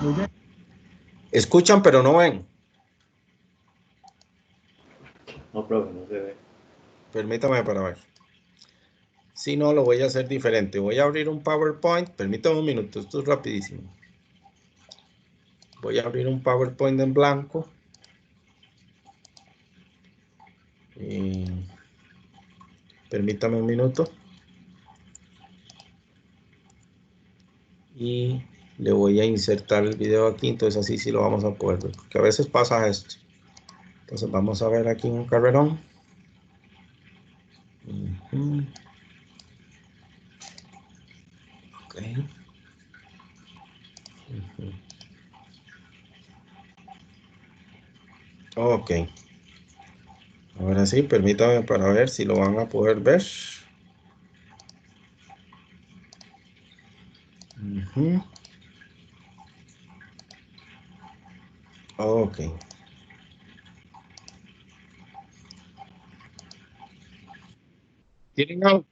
Speaker 1: Muy bien. Escuchan pero no ven.
Speaker 3: No, profe, no se ve.
Speaker 1: Permítame para ver. Si no, lo voy a hacer diferente. Voy a abrir un PowerPoint. Permítame un minuto. Esto es rapidísimo. Voy a abrir un PowerPoint en blanco. Permítame un minuto. Y le voy a insertar el video aquí. Entonces así sí lo vamos a poder ver. Porque a veces pasa esto. Entonces vamos a ver aquí un carrerón. Ok. Ok. Ahora sí, permítame para ver si lo van a poder ver. Ujú. Ok. ¿Tienen audio?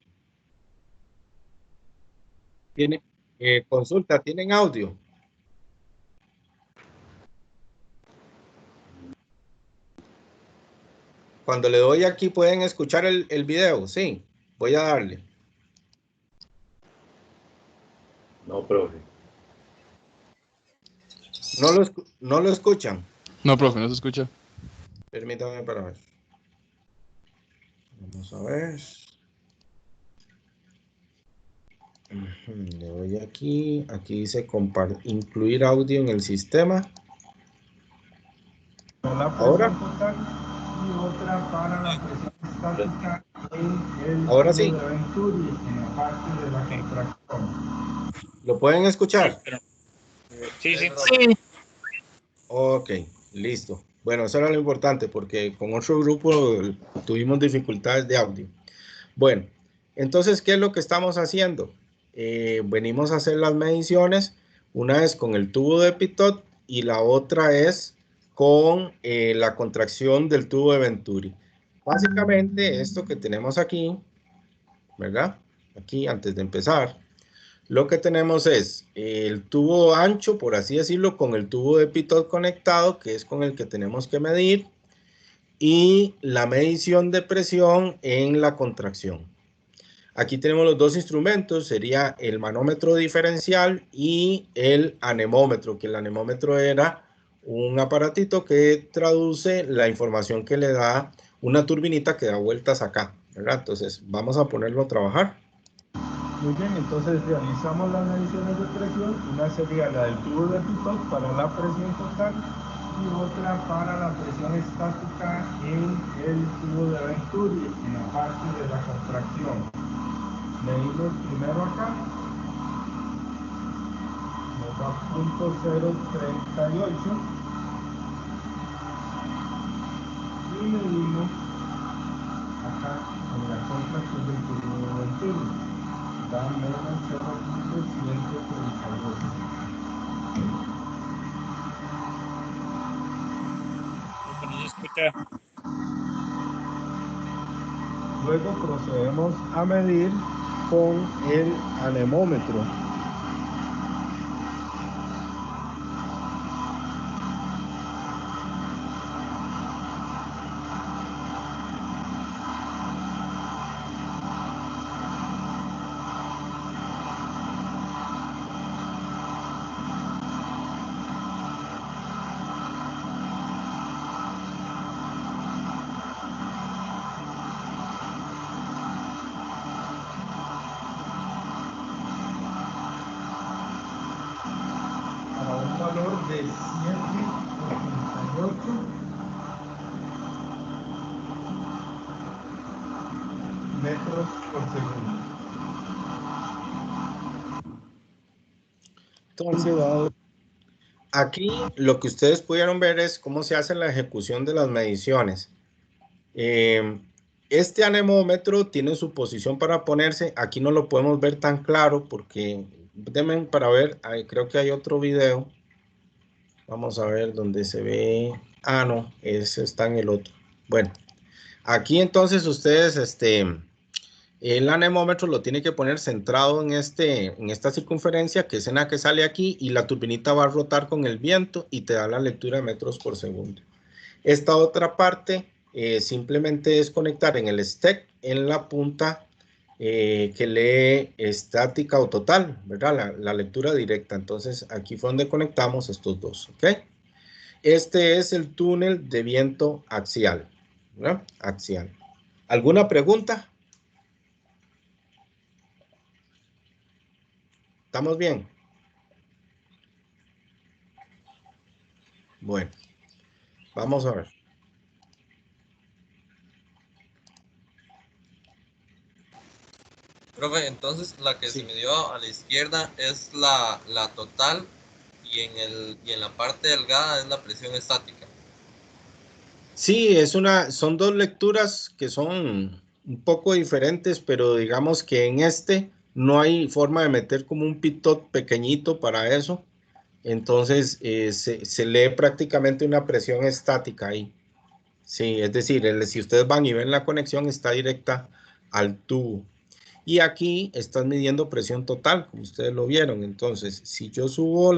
Speaker 1: Consulta, ¿tienen audio? Cuando le doy aquí pueden escuchar el video, sí. Voy a darle.
Speaker 3: No, profe.
Speaker 1: No lo escuchan.
Speaker 5: No, profe, no se escucha.
Speaker 1: Permítame para ver. Vamos a ver. Le doy aquí. Aquí dice incluir audio en el sistema. Ahora.
Speaker 8: Y otra para la presión estática en el
Speaker 1: Ahora
Speaker 8: tubo
Speaker 1: sí.
Speaker 8: de Venturi, en la parte de la contracción.
Speaker 1: ¿Lo pueden escuchar?
Speaker 4: Sí, sí.
Speaker 1: Ok, listo. Bueno, eso era lo importante porque con otro grupo tuvimos dificultades de audio. Bueno, entonces, ¿qué es lo que estamos haciendo? Venimos a hacer las mediciones, una es con el tubo de Pitot y la otra es con la contracción del tubo de Venturi. Básicamente, esto que tenemos aquí, ¿verdad? Aquí, antes de empezar, lo que tenemos es el tubo ancho, por así decirlo, con el tubo de Pitot conectado, que es con el que tenemos que medir, y la medición de presión en la contracción. Aquí tenemos los dos instrumentos, sería el manómetro diferencial y el anemómetro, que el anemómetro era un aparatito que traduce la información que le da una turbinita que da vueltas acá, ¿verdad? Entonces, vamos a ponerlo a trabajar.
Speaker 8: Muy bien, entonces realizamos las mediciones de presión. Una sería la del tubo de Pitot para la presión total y otra para la presión estática en el tubo de Venturi, en la parte de la contracción. Medimos primero acá, nos da .038 y medimos acá en la contracción del tubo de Venturi, da menos 0.132.
Speaker 4: No se escucha.
Speaker 8: Luego procedemos a medir con el anemómetro. Para un valor de 7.88 metros por segundo.
Speaker 1: Entonces, aquí lo que ustedes pudieron ver es cómo se hace la ejecución de las mediciones. Este anemómetro tiene su posición para ponerse. Aquí no lo podemos ver tan claro porque, denme para ver, creo que hay otro video. Vamos a ver dónde se ve. Ah, no, ese está en el otro. Bueno, aquí entonces ustedes, el anemómetro lo tiene que poner centrado en esta circunferencia, que es en la que sale aquí, y la turbinita va a rotar con el viento y te da la lectura de metros por segundo. Esta otra parte simplemente es conectar en el STEC en la punta que lee estática o total, ¿verdad? La lectura directa. Entonces aquí fue donde conectamos estos dos, ¿ok? Este es el túnel de viento axial, ¿no? Axial. ¿Alguna pregunta? ¿Estamos bien? Bueno, vamos a ver.
Speaker 7: Profe, entonces la que
Speaker 1: Sí.
Speaker 7: se midió a la izquierda es la total y en la parte delgada es la presión estática.
Speaker 1: Sí, son dos lecturas que son un poco diferentes, pero digamos que en este no hay forma de meter como un pitot pequeñito para eso. Entonces se lee prácticamente una presión estática ahí. Sí, es decir, si ustedes van y ven la conexión está directa al tubo. Y aquí estás midiendo presión total, como ustedes lo vieron. Entonces, si yo subo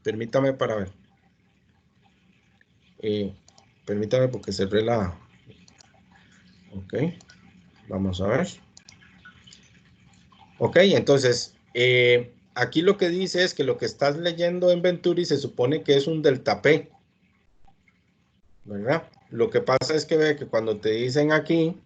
Speaker 1: permítame para ver. Permítame porque cerré la... Ok, vamos a ver. Ok, entonces, aquí lo que dice es que lo que estás leyendo en Venturi se supone que es un delta P, ¿verdad? Lo que pasa es que ve que cuando te dicen aquí,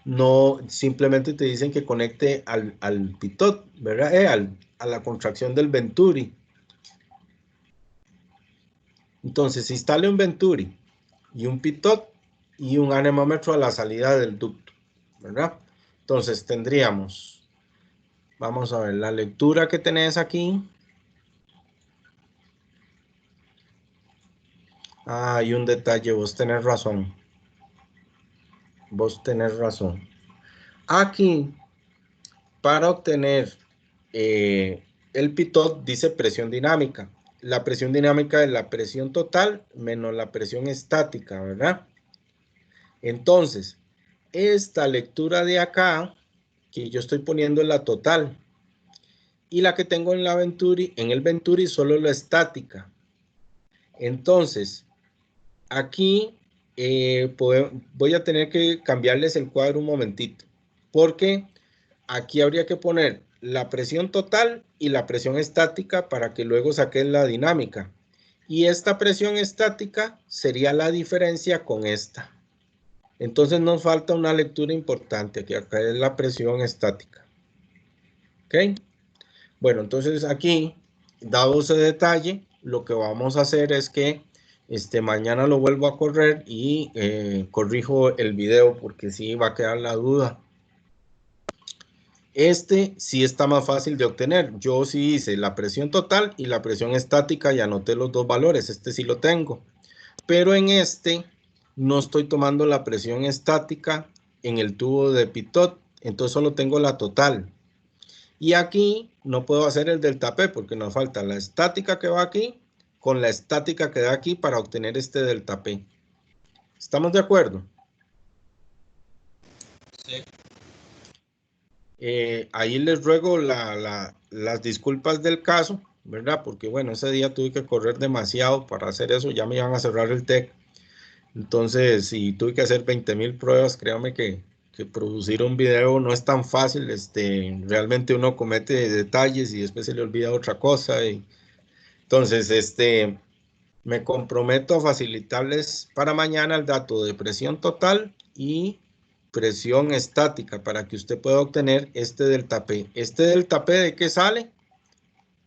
Speaker 1: no, simplemente te dicen que conecte al pitot, ¿verdad? A la contracción del Venturi. Entonces, instale un Venturi y un pitot y un anemómetro a la salida del ducto, ¿verdad? Entonces, tendríamos, vamos a ver, la lectura que tenés aquí. Ah, hay un detalle, vos tenés razón. Vos tenés razón. Aquí, para obtener el pitot, dice presión dinámica. La presión dinámica es la presión total menos la presión estática, ¿verdad? Entonces, esta lectura de acá, que yo estoy poniendo en la total, y la que tengo en el Venturi solo la estática. Entonces, aquí voy a tener que cambiarles el cuadro un momentito, porque aquí habría que poner la presión total y la presión estática para que luego saquen la dinámica. Y esta presión estática sería la diferencia con esta. Entonces nos falta una lectura importante, que acá es la presión estática. ¿Ok? Bueno, entonces aquí, dado ese detalle, lo que vamos a hacer es que mañana lo vuelvo a correr y corrijo el video porque sí va a quedar la duda. Sí está más fácil de obtener. Yo sí hice la presión total y la presión estática y anoté los dos valores. Este sí lo tengo. Pero en no estoy tomando la presión estática en el tubo de pitot. Entonces solo tengo la total. Y aquí no puedo hacer el delta P porque nos falta la estática que va aquí con la estática que da aquí para obtener este delta P. ¿Estamos de acuerdo?
Speaker 7: Sí.
Speaker 1: Ahí les ruego las disculpas del caso, ¿verdad? Porque bueno, ese día tuve que correr demasiado para hacer eso, ya me iban a cerrar el TEC. Entonces, si tuve que hacer 20,000 pruebas, créanme que producir un video no es tan fácil. Realmente uno comete detalles y después se le olvida otra cosa. Entonces, me comprometo a facilitarles para mañana el dato de presión total y presión estática para que usted pueda obtener este delta P. ¿Este delta P de qué sale?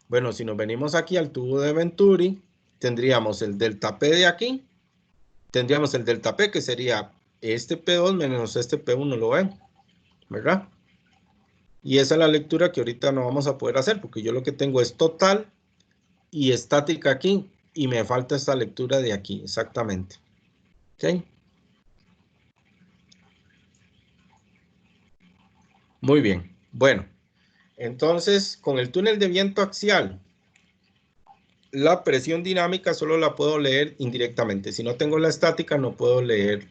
Speaker 1: Bueno, si nos venimos aquí al tubo de Venturi, tendríamos el delta P de aquí, tendríamos el delta P que sería este P2 menos este P1, ¿lo ven? ¿Verdad? Y esa es la lectura que ahorita no vamos a poder hacer porque yo lo que tengo es total y estática aquí y me falta esta lectura de aquí, exactamente. ¿Ok? Muy bien. Bueno, entonces con el túnel de viento axial, la presión dinámica solo la puedo leer indirectamente. Si no tengo la estática, no puedo leer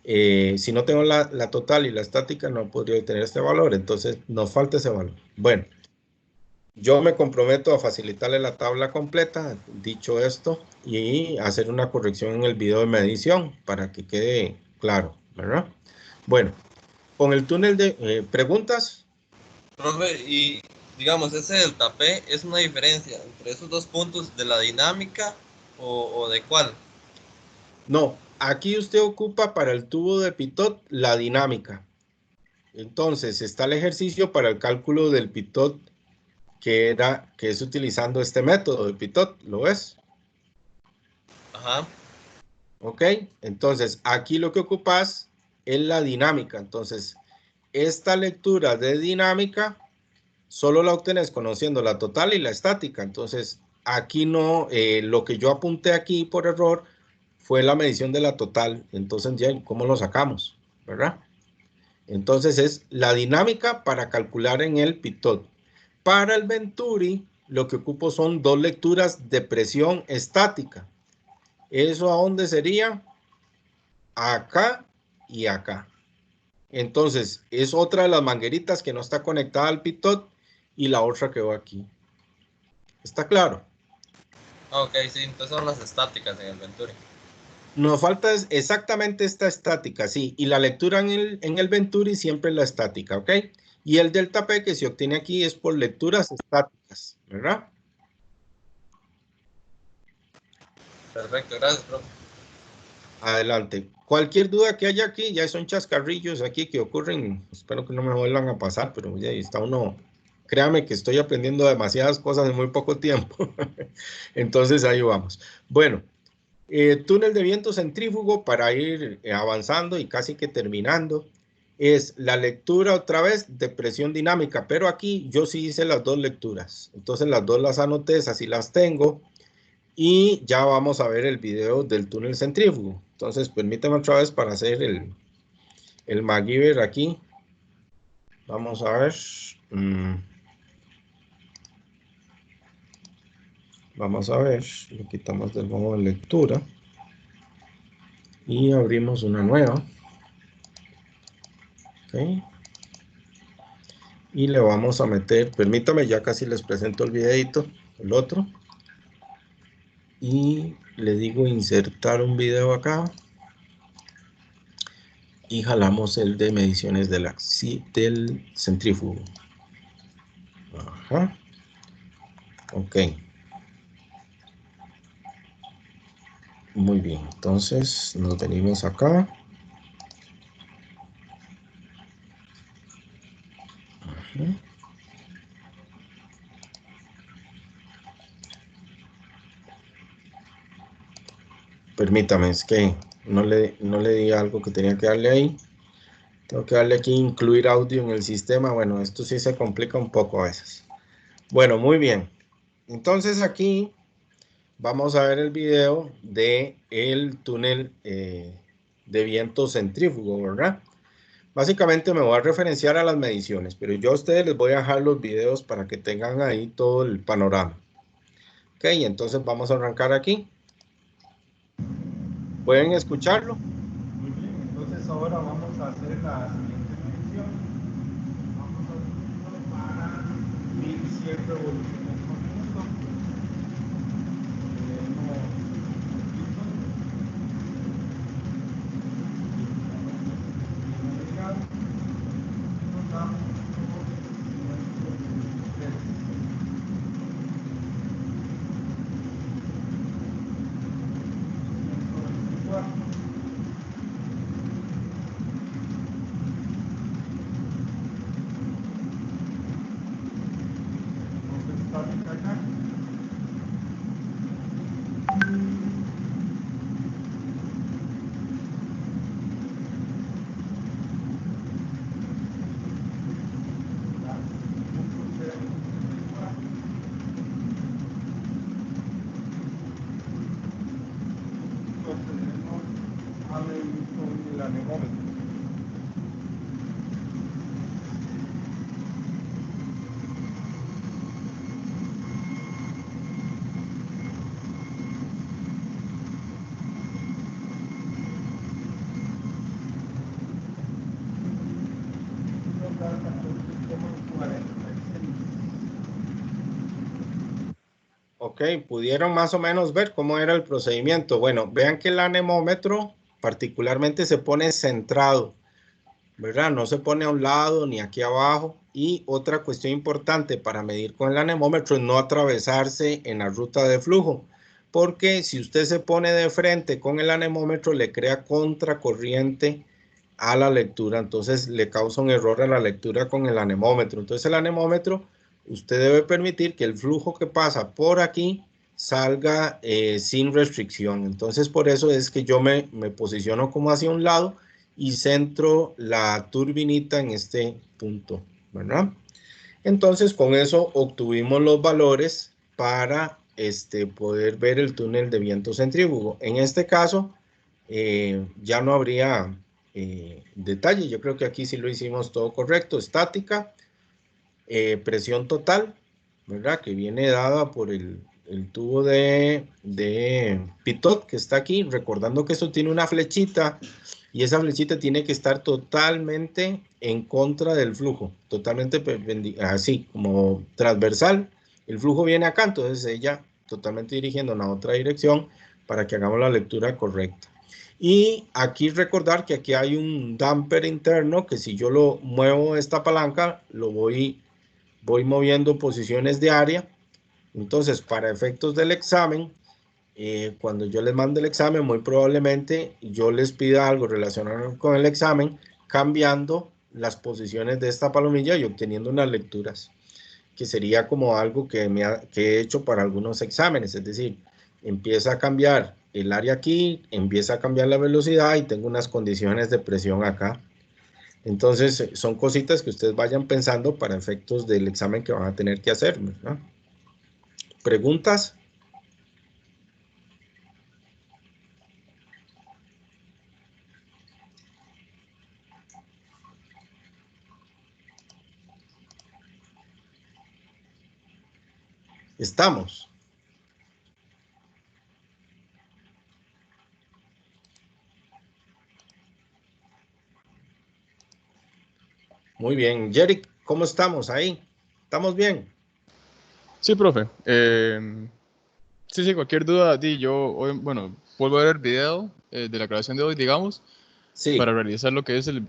Speaker 1: si no tengo la total y la estática, no podría obtener este valor. Entonces, nos falta ese valor. Bueno, yo me comprometo a facilitarle la tabla completa, dicho esto, y hacer una corrección en el video de medición para que quede claro, ¿verdad? Bueno, con el túnel de preguntas.
Speaker 7: Profe, y digamos, ese delta P es una diferencia entre esos dos puntos de la dinámica o de cuál.
Speaker 1: No, aquí usted ocupa para el tubo de pitot la dinámica. Entonces, está el ejercicio para el cálculo del pitot que es utilizando este método de pitot, ¿lo ves?
Speaker 7: Ajá.
Speaker 1: Ok, entonces aquí lo que ocupas es la dinámica. Entonces, esta lectura de dinámica solo la obtenés conociendo la total y la estática. Entonces, aquí no, lo que yo apunté aquí por error fue la medición de la total. Entonces, ya, ¿cómo lo sacamos? ¿Verdad? Entonces, es la dinámica para calcular en el Pitot. Para el Venturi, lo que ocupo son 2 lecturas de presión estática. ¿Eso a dónde sería? Acá y acá. Entonces, es otra de las mangueritas que no está conectada al Pitot y la otra que va aquí. ¿Está claro?
Speaker 7: Ok, sí, entonces son las estáticas en el Venturi.
Speaker 1: Nos falta exactamente esta estática, sí. Y la lectura en el Venturi siempre es la estática, ¿ok? Y el delta P que se obtiene aquí es por lecturas estáticas, ¿verdad?
Speaker 7: Perfecto, gracias, profe.
Speaker 1: Adelante. Cualquier duda que haya aquí, ya son chascarrillos aquí que ocurren. Espero que no me vuelvan a pasar, pero ya está uno. Créame que estoy aprendiendo demasiadas cosas en muy poco tiempo. Entonces ahí vamos. Bueno, túnel de viento centrífugo para ir avanzando y casi que terminando. Es la lectura otra vez de presión dinámica, pero aquí yo sí hice las 2 lecturas. Entonces las 2 las anoté, así las tengo. Y ya vamos a ver el video del túnel centrífugo. Entonces, permítame otra vez para hacer el MacGyver aquí. Vamos a ver. Vamos a ver. Lo quitamos del modo de lectura. Y abrimos una nueva. Ok. Y le vamos a meter, permítame, ya casi les presento el videito, el otro. Y le digo insertar un video acá. Y jalamos el de mediciones del centrífugo. Ajá. Ok. Muy bien. Entonces nos venimos acá. Ajá. Permítame, es que no le di algo que tenía que darle ahí. Tengo que darle aquí incluir audio en el sistema. Bueno, esto sí se complica un poco a veces. Bueno, muy bien. Entonces aquí vamos a ver el video de el túnel de viento centrífugo, ¿verdad? Básicamente me voy a referenciar a las mediciones, pero yo a ustedes les voy a dejar los videos para que tengan ahí todo el panorama. Ok, entonces vamos a arrancar aquí. ¿Pueden escucharlo?
Speaker 8: Muy bien, entonces ahora vamos a hacer la siguiente medición. Vamos a hacerlo para 1100 revoluciones por minuto. El anemómetro.
Speaker 1: Ok, pudieron más o menos ver cómo era el procedimiento. Bueno, vean que el anemómetro particularmente se pone centrado, ¿verdad? No se pone a un lado ni aquí abajo. Y otra cuestión importante para medir con el anemómetro es no atravesarse en la ruta de flujo, porque si usted se pone de frente con el anemómetro le crea contracorriente a la lectura, entonces le causa un error a la lectura con el anemómetro. Entonces el anemómetro, usted debe permitir que el flujo que pasa por aquí salga sin restricción. Entonces por eso es que yo me posiciono como hacia un lado y centro la turbinita en este punto, ¿verdad? Entonces, con eso obtuvimos los valores para poder ver el túnel de viento centrífugo. En este caso, ya no habría detalle. Yo creo que aquí sí lo hicimos todo correcto. Estática, presión total, ¿verdad? Que viene dada por el tubo de pitot que está aquí. Recordando que esto tiene una flechita y esa flechita tiene que estar totalmente en contra del flujo, totalmente así como transversal. El flujo viene acá, entonces ella totalmente dirigiendo en la otra dirección para que hagamos la lectura correcta. Y aquí recordar que aquí hay un damper interno que si yo lo muevo esta palanca, lo voy moviendo posiciones de área. Entonces, para efectos del examen, cuando yo les mande el examen, muy probablemente yo les pida algo relacionado con el examen, cambiando las posiciones de esta palomilla y obteniendo unas lecturas, que sería como algo que he hecho para algunos exámenes, es decir, empieza a cambiar el área aquí, empieza a cambiar la velocidad y tengo unas condiciones de presión acá. Entonces, son cositas que ustedes vayan pensando para efectos del examen que van a tener que hacer, ¿no? ¿Preguntas? Estamos. Muy bien. Jerry, ¿cómo estamos ahí? ¿Estamos bien?
Speaker 5: Sí, profe. Sí, cualquier duda, yo hoy, bueno, vuelvo a ver el video de la grabación de hoy, digamos,
Speaker 1: Sí.
Speaker 5: para realizar lo que es la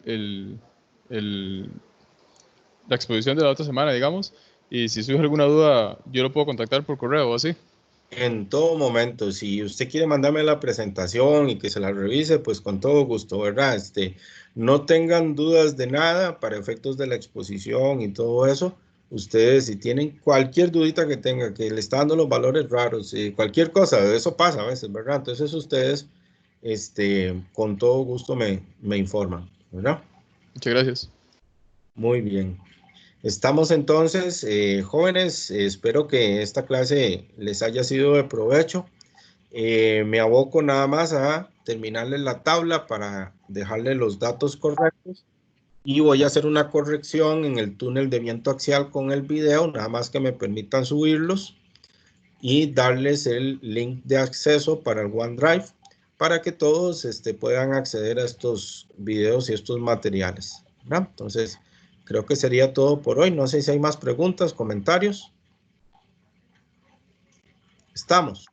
Speaker 5: exposición de la otra semana, digamos, y si surge alguna duda, yo lo puedo contactar por correo o así.
Speaker 1: En todo momento, si usted quiere mandarme la presentación y que se la revise, pues con todo gusto, ¿verdad? No tengan dudas de nada para efectos de la exposición y todo eso. Ustedes, si tienen cualquier dudita que tengan, que le está dando los valores raros, cualquier cosa, eso pasa a veces, ¿verdad? Entonces ustedes, con todo gusto me informan, ¿verdad?
Speaker 5: Muchas gracias.
Speaker 1: Muy bien. Estamos entonces, jóvenes, espero que esta clase les haya sido de provecho. Me aboco nada más a terminarles la tabla para dejarle los datos correctos y voy a hacer una corrección en el túnel de viento axial con el video, nada más que me permitan subirlos y darles el link de acceso para el OneDrive para que todos puedan acceder a estos videos y estos materiales, ¿verdad? Entonces, creo que sería todo por hoy. No sé si hay más preguntas, comentarios. Estamos.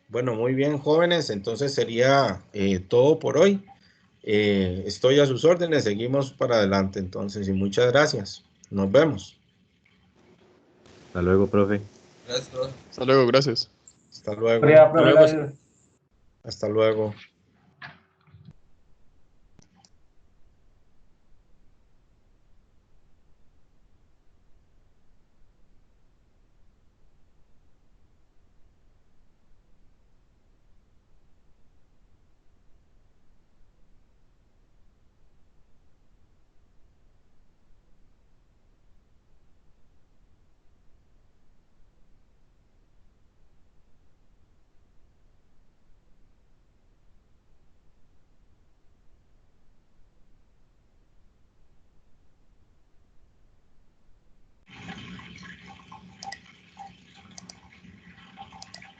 Speaker 1: Bueno, muy bien, jóvenes. Entonces sería todo por hoy. Estoy a sus órdenes. Seguimos para adelante entonces y muchas gracias. Nos vemos.
Speaker 3: Hasta luego, profe.
Speaker 7: Gracias, profe.
Speaker 5: Hasta luego, gracias.
Speaker 1: Hasta luego.
Speaker 8: Gracias,
Speaker 4: Hasta luego.
Speaker 8: gracias.
Speaker 1: Hasta luego.